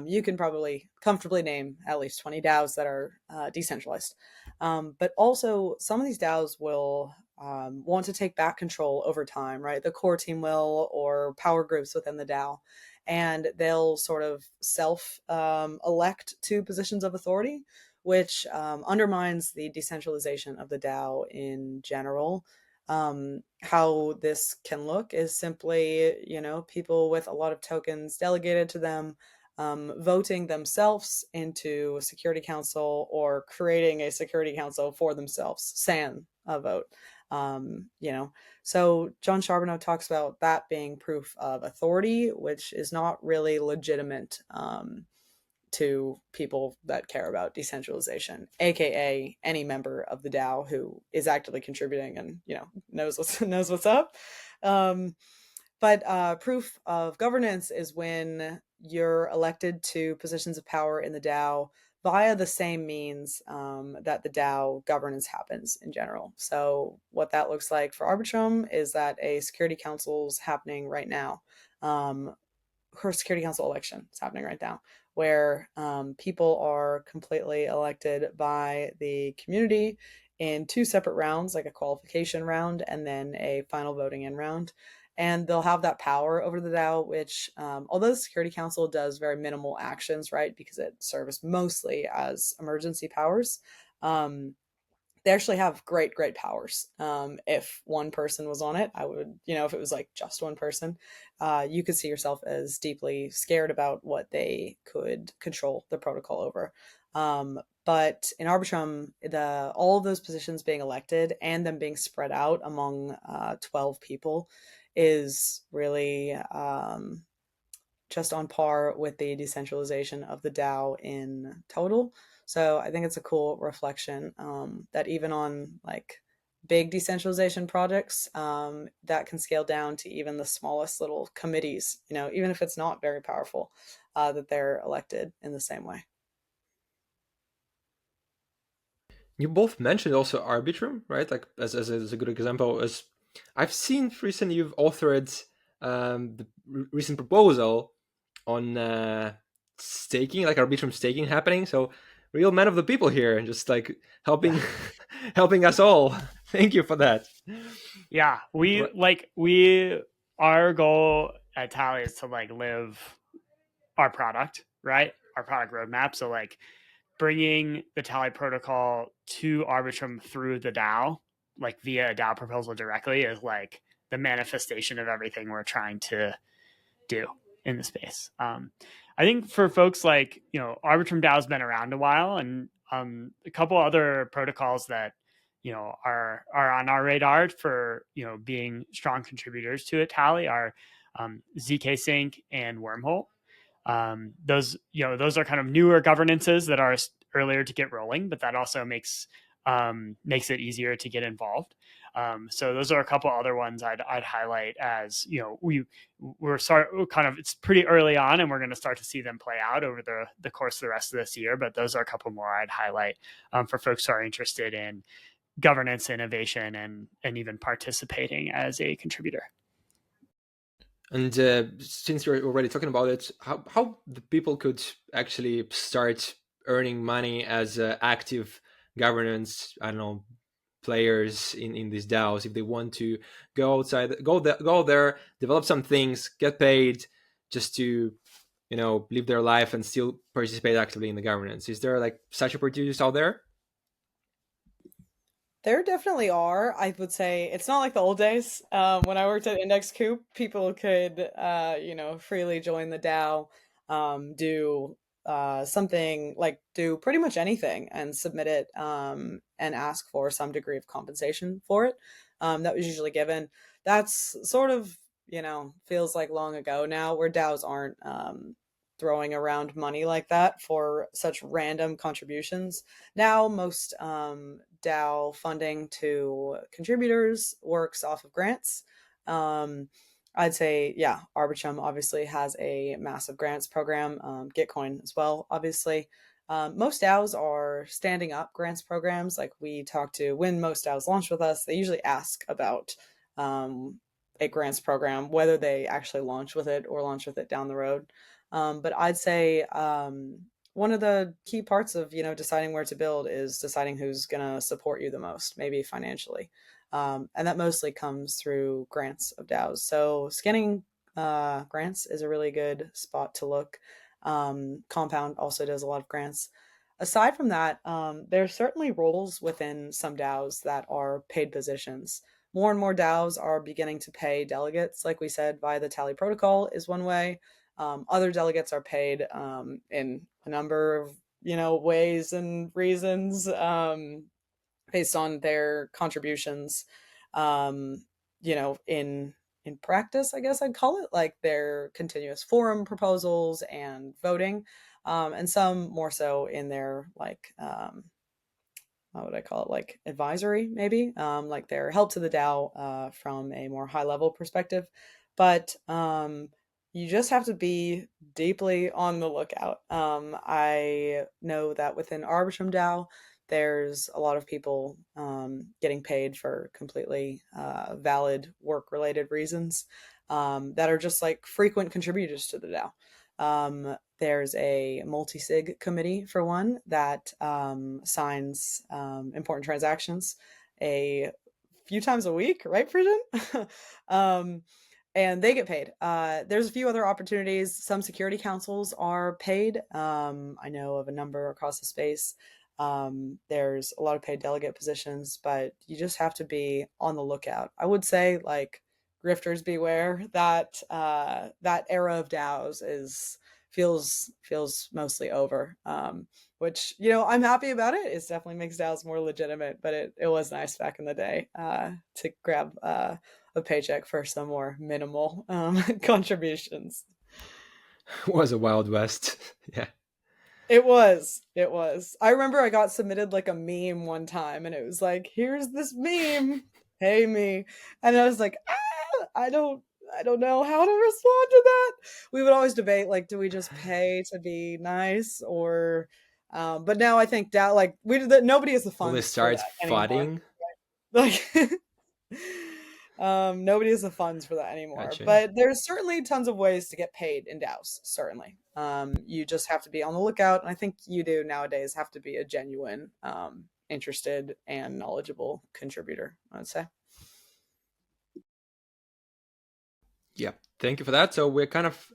[SPEAKER 3] you can probably comfortably name at least 20 DAOs that are decentralized. But also some of these DAOs will want to take back control over time, right? The core team will, or power groups within the DAO, and they'll sort of self elect to positions of authority, which undermines the decentralization of the DAO in general. How this can look is simply, you know, people with a lot of tokens delegated to them voting themselves into a security council or creating a security council for themselves, SAN a vote. You know, so John Charbonneau talks about that being proof of authority, which is not really legitimate to people that care about decentralization, aka any member of the DAO who is actively contributing and, you know, knows what's up. But proof of governance is when you're elected to positions of power in the DAO via the same means that the DAO governance happens in general. So what that looks like for Arbitrum is that a security council is happening right now. Her security council election is happening right now, where people are completely elected by the community in two separate rounds, like a qualification round and then a final voting in round. And they'll have that power over the DAO, which, although the Security Council does very minimal actions, right, because it serves mostly as emergency powers, they actually have great powers. If one person was on it, I would, you know, if it was like just one person, you could see yourself as deeply scared about what they could control the protocol over. But in Arbitrum, all of those positions being elected and them being spread out among 12 people is really just on par with the decentralization of the DAO in total. So I think it's a cool reflection that even on like big decentralization projects, that can scale down to even the smallest little committees, you know, even if it's not very powerful, that they're elected in the same way.
[SPEAKER 1] You both mentioned also Arbitrum, right? Like as a good example. As I've seen, Frisson, you've authored the recent proposal on staking, like Arbitrum staking happening. So real man of the people here, and just like helping helping us all. Thank you for that.
[SPEAKER 2] Yeah, we our goal at Tally is to like live our product, right? Our product roadmap. So like bringing the Tally protocol to Arbitrum through the DAO, like via a DAO proposal directly, is like the manifestation of everything we're trying to do in the space. I think for folks like, you know, Arbitrum DAO has been around a while, and a couple other protocols that, you know, are on our radar for, you know, being strong contributors to it, Tally, are ZK Sync and Wormhole. Those, you know, those are kind of newer governances that are earlier to get rolling, but that also makes it easier to get involved. So those are a couple other ones I'd highlight as, you know, we're kind of, it's pretty early on and we're going to start to see them play out over the course of the rest of this year. But those are a couple more I'd highlight for folks who are interested in governance, innovation, and even participating as a contributor.
[SPEAKER 1] And since you're already talking about it, how the people could actually start earning money as active governance, I don't know, players in these DAOs, if they want to go outside, go there, develop some things, get paid, just to, you know, live their life and still participate actively in the governance. Is there like such opportunities out there?
[SPEAKER 3] There definitely are. I would say it's not like the old days. When I worked at Index Coop, people could, you know, freely join the DAO, do something like do pretty much anything and submit it and ask for some degree of compensation for it. That was usually given. That's sort of, you know, feels like long ago now, where DAOs aren't throwing around money like that for such random contributions. Now, most DAO funding to contributors works off of grants. I'd say, yeah, Arbitrum obviously has a massive grants program, Gitcoin as well, obviously. Most DAOs are standing up grants programs. Like we talk to, when most DAOs launch with us, they usually ask about a grants program, whether they actually launch with it or launch with it down the road. But I'd say one of the key parts of deciding where to build is deciding who's going to support you the most, maybe financially. And that mostly comes through grants of DAOs. So scanning grants is a really good spot to look. Compound also does a lot of grants. Aside from that, there are certainly roles within some DAOs that are paid positions. More and more DAOs are beginning to pay delegates, like we said, via the Tally protocol is one way. Other delegates are paid in a number of ways and reasons. Based on their contributions, um, in practice, I guess I'd call it, like their continuous forum proposals and voting, and some more so in their like how would I call it, like advisory, maybe, like their help to the DAO from a more high level perspective. But you just have to be deeply on the lookout. I know that within Arbitrum DAO, there's a lot of people getting paid for completely valid work related reasons that are just like frequent contributors to the DAO. There's a multi-sig committee, for one, that signs important transactions a few times a week, right, Frisson? And they get paid. There's a few other opportunities. Some security councils are paid. I know of a number across the space. There's a lot of paid delegate positions, but you just have to be on the lookout. I would say, like, grifters beware. That era of DAOs feels mostly over. Which I'm happy about it. It definitely makes DAOs more legitimate, but it was nice back in the day to grab a paycheck for some more minimal contributions.
[SPEAKER 1] It was a Wild West. Yeah.
[SPEAKER 3] It was. It was. I remember I got submitted like a meme one time, and it was like, "Here's this meme, pay me," and I was like, I don't know how to respond to that. We would always debate, like, do we just pay to be nice, or, but now I think that, like, nobody has the
[SPEAKER 1] Will they
[SPEAKER 3] funds for
[SPEAKER 1] start
[SPEAKER 3] that anymore.
[SPEAKER 1] fighting?
[SPEAKER 3] Like, nobody has the funds for that anymore.
[SPEAKER 1] Gotcha.
[SPEAKER 3] But there's certainly tons of ways to get paid in DAOs. Certainly, you just have to be on the lookout, and I think you do nowadays have to be a genuine, interested, and knowledgeable contributor, I'd say.
[SPEAKER 1] Yeah, thank you for that. So we're kind of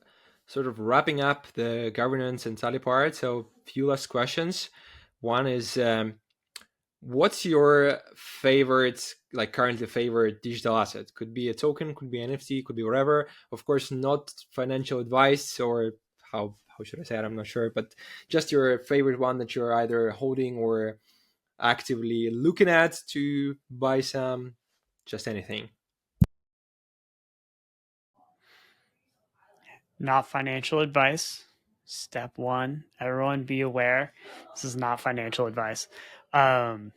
[SPEAKER 1] sort of wrapping up the governance and Tally part. So a few last questions. One is, what's your favorite, like currently favorite digital asset? Could be a token, could be NFT, could be whatever. Of course, not financial advice, or how should I say it? I'm not sure, but just your favorite one that you're either holding or actively looking at to buy some, just anything.
[SPEAKER 2] Not financial advice. Step one, everyone be aware. This is not financial advice. It's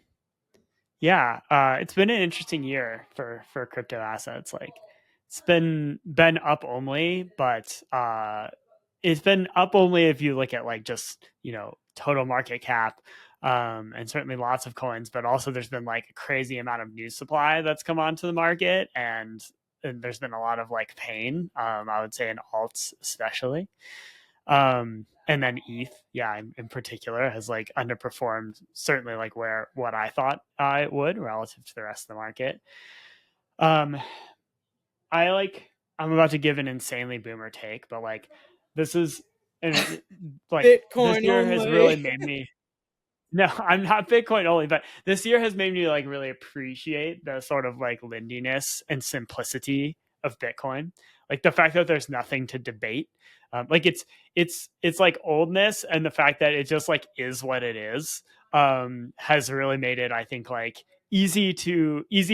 [SPEAKER 2] been an interesting year for crypto assets. Like, it's been up only, but it's been up only if you look at like just total market cap, and certainly lots of coins. But also, there's been like a crazy amount of new supply that's come onto the market, and there's been a lot of like pain. I would say in alts especially. And then ETH, in particular, has like underperformed certainly like what I thought it would relative to the rest of the market. I'm about to give an insanely boomer take, but like this is like
[SPEAKER 3] Bitcoin
[SPEAKER 2] this year has
[SPEAKER 3] only.
[SPEAKER 2] really made me. No, I'm not Bitcoin only, but this year has made me like really appreciate the sort of like lindiness and simplicity of Bitcoin. Like the fact that there's nothing to debate. Like it's like oldness, and the fact that it just like is what it is has really made it, I think, like easy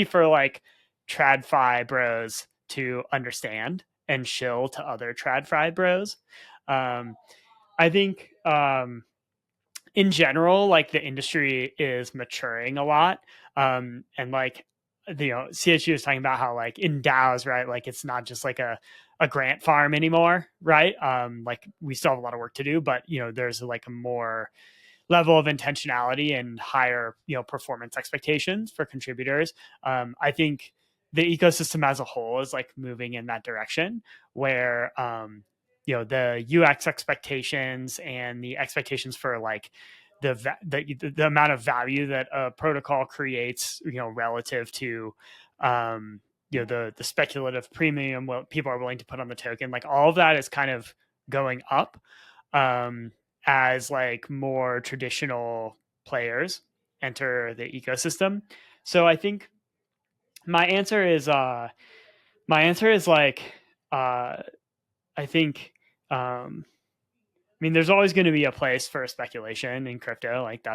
[SPEAKER 2] for like TradFi bros to understand and shill to other TradFi bros. I think in general, like the industry is maturing a lot. And like CHU was talking about how like in DAOs, right? Like it's not just like a grant farm anymore, right? Like we still have a lot of work to do, but there's like a more level of intentionality and higher, performance expectations for contributors. I think the ecosystem as a whole is like moving in that direction where, the UX expectations and the expectations for like the amount of value that a protocol creates, relative to, the speculative premium what people are willing to put on the token, like all of that is kind of going up. As like more traditional players enter the ecosystem. So I think my answer is like I think there's always going to be a place for speculation in crypto. Like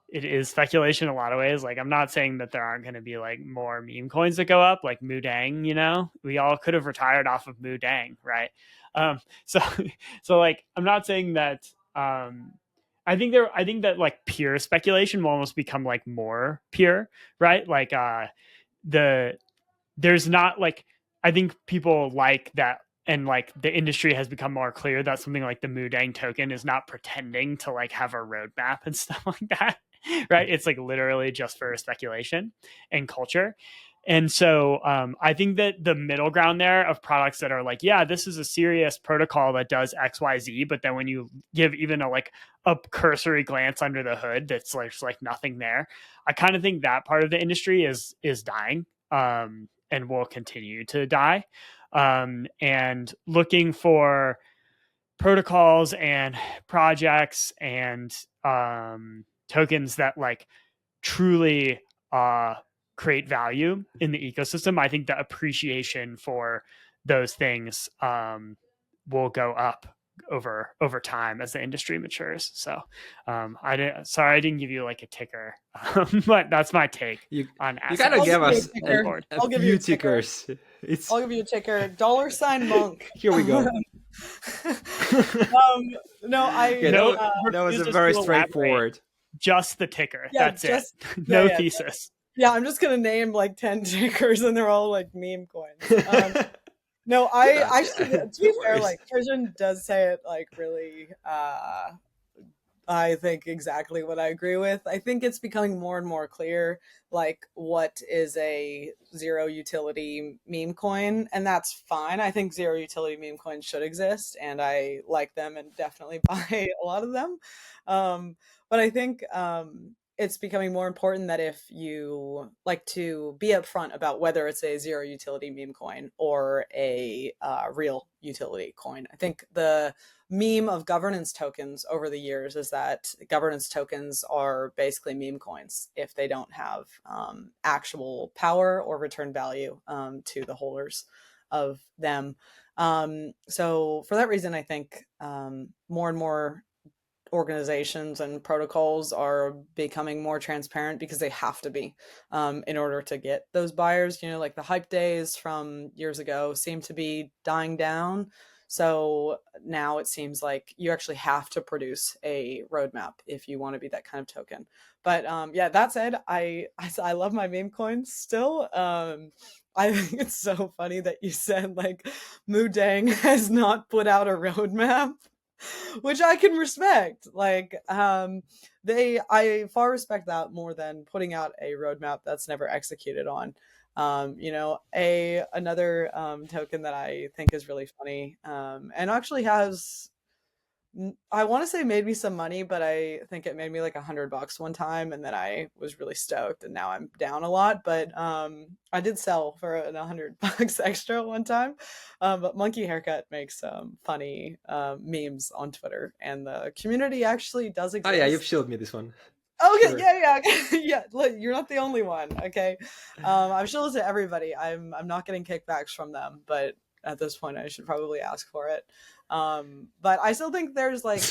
[SPEAKER 2] it is speculation in a lot of ways. Like I'm not saying that there aren't going to be like more meme coins that go up, like Moodang. We all could have retired off of Moodang, right? So like I'm not saying that. I think that like pure speculation will almost become like more pure, right? Like there's not like, I think people like that, and like the industry has become more clear that something like the Moodang token is not pretending to like have a roadmap and stuff like that, right? It's like literally just for speculation and culture. And so I think that the middle ground there of products that are like, yeah, this is a serious protocol that does XYZ, but then when you give even a cursory glance under the hood, that's like nothing there. I kind of think that part of the industry is dying, and will continue to die. And looking for protocols and projects and tokens that like truly create value in the ecosystem, I think the appreciation for those things will go up over time as the industry matures. So I didn't give you like a ticker, but that's my take on assets.
[SPEAKER 1] You gotta give us
[SPEAKER 3] I'll give you tickers. I'll give you a ticker. $Monk.
[SPEAKER 1] Here we go.
[SPEAKER 3] No,
[SPEAKER 1] that was a very straightforward.
[SPEAKER 2] Just the ticker. Yeah, that's it. No thesis.
[SPEAKER 3] Yeah, I'm just gonna name like 10 tickers, and they're all like meme coins. No, I to be fair, like Frisson does say it like really. I think exactly what I agree with. I think it's becoming more and more clear, like what is a zero utility meme coin, and that's fine. I think zero utility meme coins should exist, and I like them and definitely buy a lot of them. But I think it's becoming more important that if you like to be upfront about whether it's a zero utility meme coin or a real utility coin. I think the meme of governance tokens over the years is that governance tokens are basically meme coins if they don't have actual power or return value to the holders of them. So for that reason, I think more and more organizations and protocols are becoming more transparent because they have to be in order to get those buyers. Like the hype days from years ago seem to be dying down. So now it seems like you actually have to produce a roadmap if you want to be that kind of token. But yeah, that said, I love my meme coins still. I think it's so funny that you said like Moodang has not put out a roadmap, which I can respect. Like I far respect that more than putting out a roadmap that's never executed on. Another token that I think is really funny and actually has, I want to say made me some money, but I think it made me like $100 one time, and then I was really stoked, and now I'm down a lot. But I did sell for $100 extra one time. But Monkey Haircut makes funny memes on Twitter, and the community actually does exist.
[SPEAKER 1] Oh yeah, you've showed me this one.
[SPEAKER 3] Okay, sure. Yeah. Yeah, look, you're not the only one. Okay, I've showed it to everybody. I'm not getting kickbacks from them, but at this point, I should probably ask for it. But I still think there's like,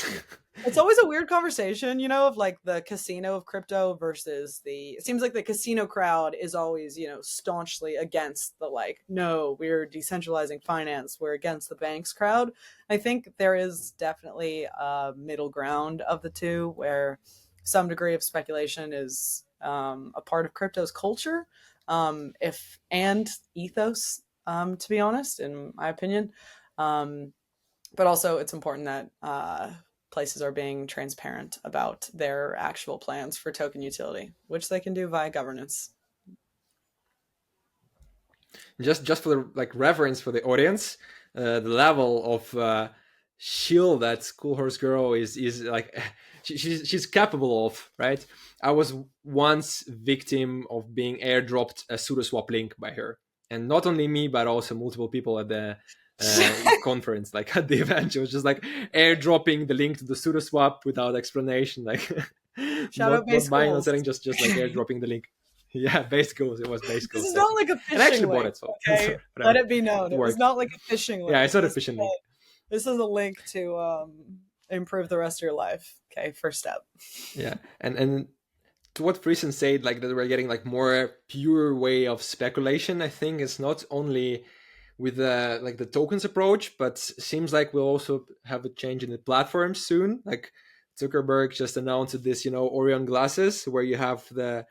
[SPEAKER 3] it's always a weird conversation, of like the casino of crypto versus it seems like the casino crowd is always, staunchly against the like, no, we're decentralizing finance, we're against the banks crowd. I think there is definitely a middle ground of the two where some degree of speculation is a part of crypto's culture. and ethos, to be honest, in my opinion. But also, it's important that places are being transparent about their actual plans for token utility, which they can do via governance.
[SPEAKER 1] Just for the like reference for the audience, the level of shield that CoolHorseGirl is like she's capable of, right? I was once victim of being airdropped a SudoSwap link by her, and not only me but also multiple people at the conference, like at the event. She was just like airdropping the link to the SudoSwap without explanation, like
[SPEAKER 3] Shout out
[SPEAKER 1] not
[SPEAKER 3] base
[SPEAKER 1] buying, not
[SPEAKER 3] schools.
[SPEAKER 1] selling, just like airdropping the link. Yeah, base goals. It was base goals.
[SPEAKER 3] This is not like a
[SPEAKER 1] And I actually
[SPEAKER 3] phishing
[SPEAKER 1] bought
[SPEAKER 3] link.
[SPEAKER 1] it, so
[SPEAKER 3] Okay, let it be known. It was not like a phishing link.
[SPEAKER 1] Yeah, I saw the
[SPEAKER 3] This is
[SPEAKER 1] phishing link.
[SPEAKER 3] This is a link to improve the rest of your life. Okay, first step.
[SPEAKER 1] Yeah, and to what Frisson said, like that we're getting like more pure way of speculation. I think it's not only with like the tokens approach, but seems like we'll also have a change in the platform soon. Like Zuckerberg just announced this, Orion glasses, where you have the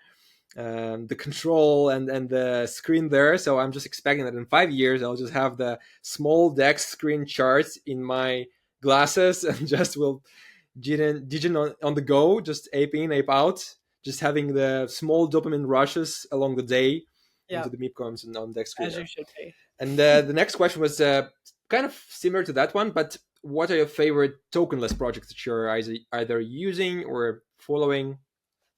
[SPEAKER 1] control and the screen there. So I'm just expecting that in 5 years I'll just have the small DEX screen charts in my glasses and just will digit on the go, just ape in, ape out, just having the small dopamine rushes along the day into the meepcoins and on DEX screen.
[SPEAKER 3] As you should be.
[SPEAKER 1] And the next question was kind of similar to that one, but what are your favorite tokenless projects that you're either using or following?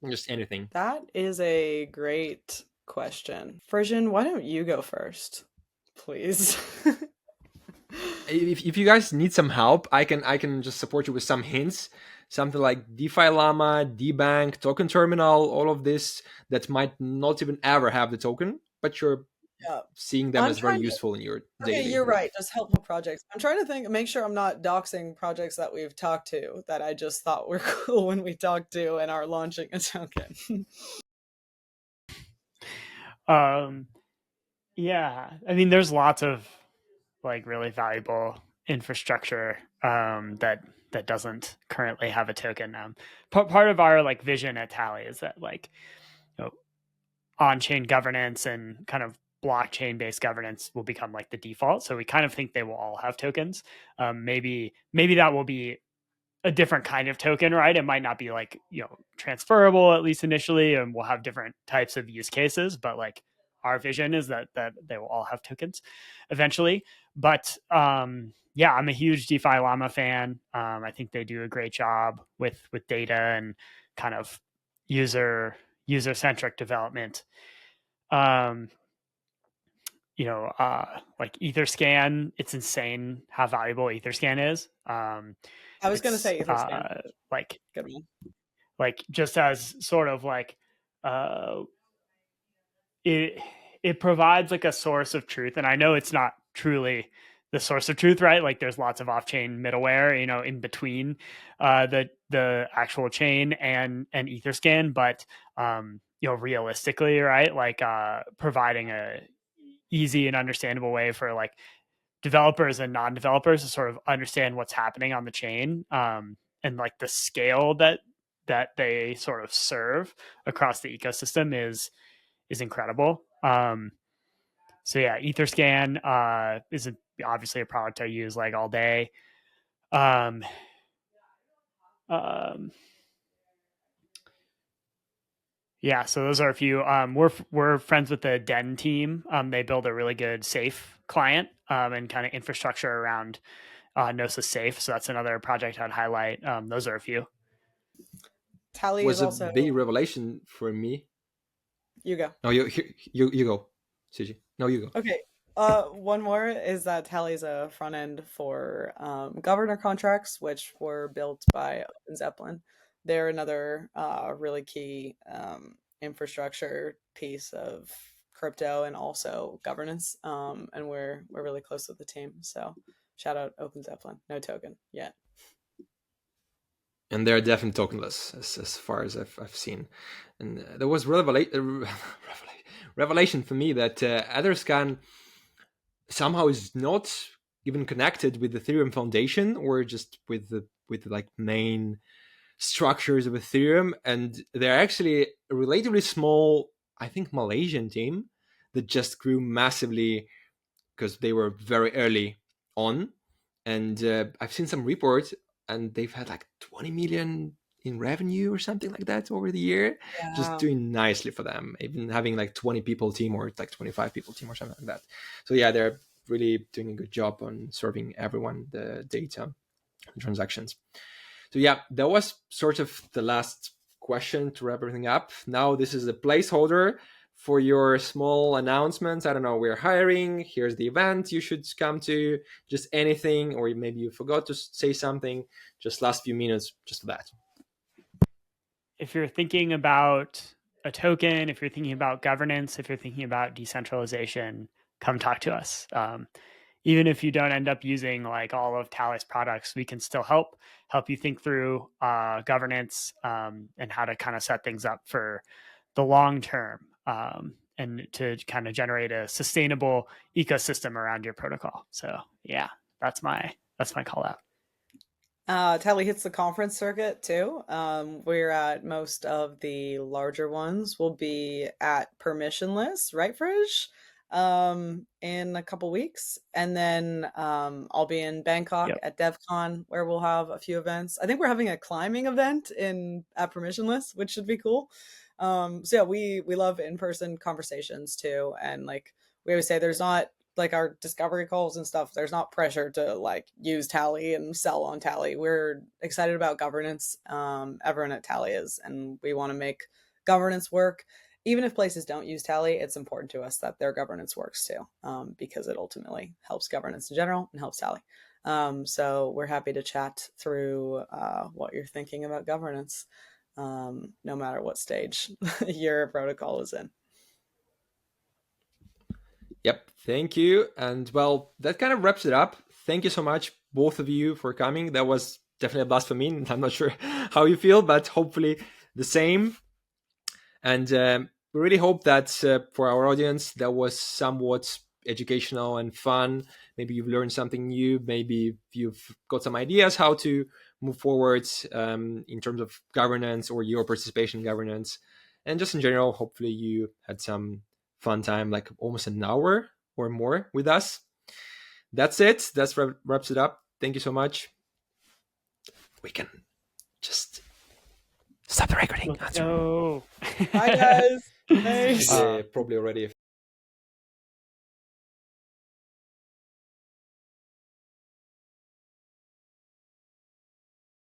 [SPEAKER 1] Just anything.
[SPEAKER 3] That is a great question. Frisson, why don't you go first, please?
[SPEAKER 1] If you guys need some help, I can just support you with some hints. Something like DeFi Llama, DBank, Token Terminal, all of this that might not even ever have the token, but you're seeing them as very useful in your daily.
[SPEAKER 3] Okay, you're right. Just helpful projects. I'm trying to make sure I'm not doxing projects that we've talked to that I just thought were cool when we talked to and are launching a token.
[SPEAKER 2] Yeah, I mean, there's lots of like really valuable infrastructure that doesn't currently have a token. Part of our like vision at Tally is that like on-chain governance and kind of blockchain-based governance will become like the default. So we kind of think they will all have tokens. Maybe that will be a different kind of token, right? It might not be like transferable at least initially, and we'll have different types of use cases. But like our vision is that they will all have tokens eventually. But yeah, I'm a huge DeFi Llama fan. I think they do a great job with data and kind of user-centric development. Like Etherscan, it's insane how valuable Etherscan is.
[SPEAKER 3] I was going to say Etherscan.
[SPEAKER 2] Like,
[SPEAKER 3] good one.
[SPEAKER 2] Like just as sort of like it provides like a source of truth, and I know it's not truly the source of truth, right? Like there's lots of off-chain middleware, in between the actual chain and Etherscan, but realistically, right? Like providing a easy and understandable way for like developers and non-developers to sort of understand what's happening on the chain, and like the scale that they sort of serve across the ecosystem is incredible. So yeah, Etherscan is obviously a product I use like all day. Yeah, so those are a few. We're friends with the Den team. They build a really good safe client and kind of infrastructure around Gnosis Safe. So that's another project I'd highlight. Those are a few.
[SPEAKER 3] Tally
[SPEAKER 1] was
[SPEAKER 3] is also
[SPEAKER 1] a big revelation for me.
[SPEAKER 3] You go.
[SPEAKER 1] No, you go, Sushi. No, you go.
[SPEAKER 3] Okay. One more is that Tally's a front end for governor contracts, which were built by Zeppelin. They're another really key infrastructure piece of crypto and also governance. And we're really close with the team. So shout out Open Zeppelin. No token yet.
[SPEAKER 1] And they're definitely tokenless as far as I've seen. And there was revelation for me that Etherscan somehow is not even connected with the Ethereum Foundation or just with the like main structures of Ethereum, and they're actually a relatively small I think, Malaysian team that just grew massively because they were very early on. And I've seen some reports, and they've had like 20 million in revenue or something like that over the year. Just doing nicely for them, even having like 20 people team or like 25 people team or something like that. So yeah, they're really doing a good job on serving everyone the data and transactions. So yeah, that was sort of the last question to wrap everything up. Now this is a placeholder for your small announcements. I don't know, we're hiring, here's the event you should come to, just anything, or maybe you forgot to say something, just last few minutes just for that.
[SPEAKER 2] If you're thinking about a token, if you're thinking about governance, if you're thinking about decentralization, come talk to us. Even if you don't end up using like all of Tallys products, we can still help you think through governance and how to kind of set things up for the long term and to kind of generate a sustainable ecosystem around your protocol. So yeah, that's my call out.
[SPEAKER 3] Tally hits the conference circuit too. We're at most of the larger ones. We'll be at Permissionless, right, Frisch? In a couple weeks. And then I'll be in Bangkok at DevCon, where we'll have a few events. I think we're having a climbing event at Permissionless, which should be cool. So yeah, we love in-person conversations too. And like we always say, there's not like our discovery calls and stuff, there's not pressure to like use Tally and sell on Tally. We're excited about governance. Everyone at Tally is, and we want to make governance work. Even if places don't use Tally, it's important to us that their governance works too, because it ultimately helps governance in general and helps Tally. So we're happy to chat through what you're thinking about governance, no matter what stage your protocol is in.
[SPEAKER 1] Yep, thank you. And well, that kind of wraps it up. Thank you so much, both of you, for coming. That was definitely a blast for me. I'm not sure how you feel, but hopefully the same. And we really hope that for our audience, that was somewhat educational and fun. Maybe you've learned something new. Maybe you've got some ideas how to move forward in terms of governance or your participation in governance. And just in general, hopefully you had some fun time, like almost an hour or more with us. That's it. That wraps it up. Thank you so much. We can just stop the recording.
[SPEAKER 2] No.
[SPEAKER 3] Bye, guys. Thanks.
[SPEAKER 1] Probably already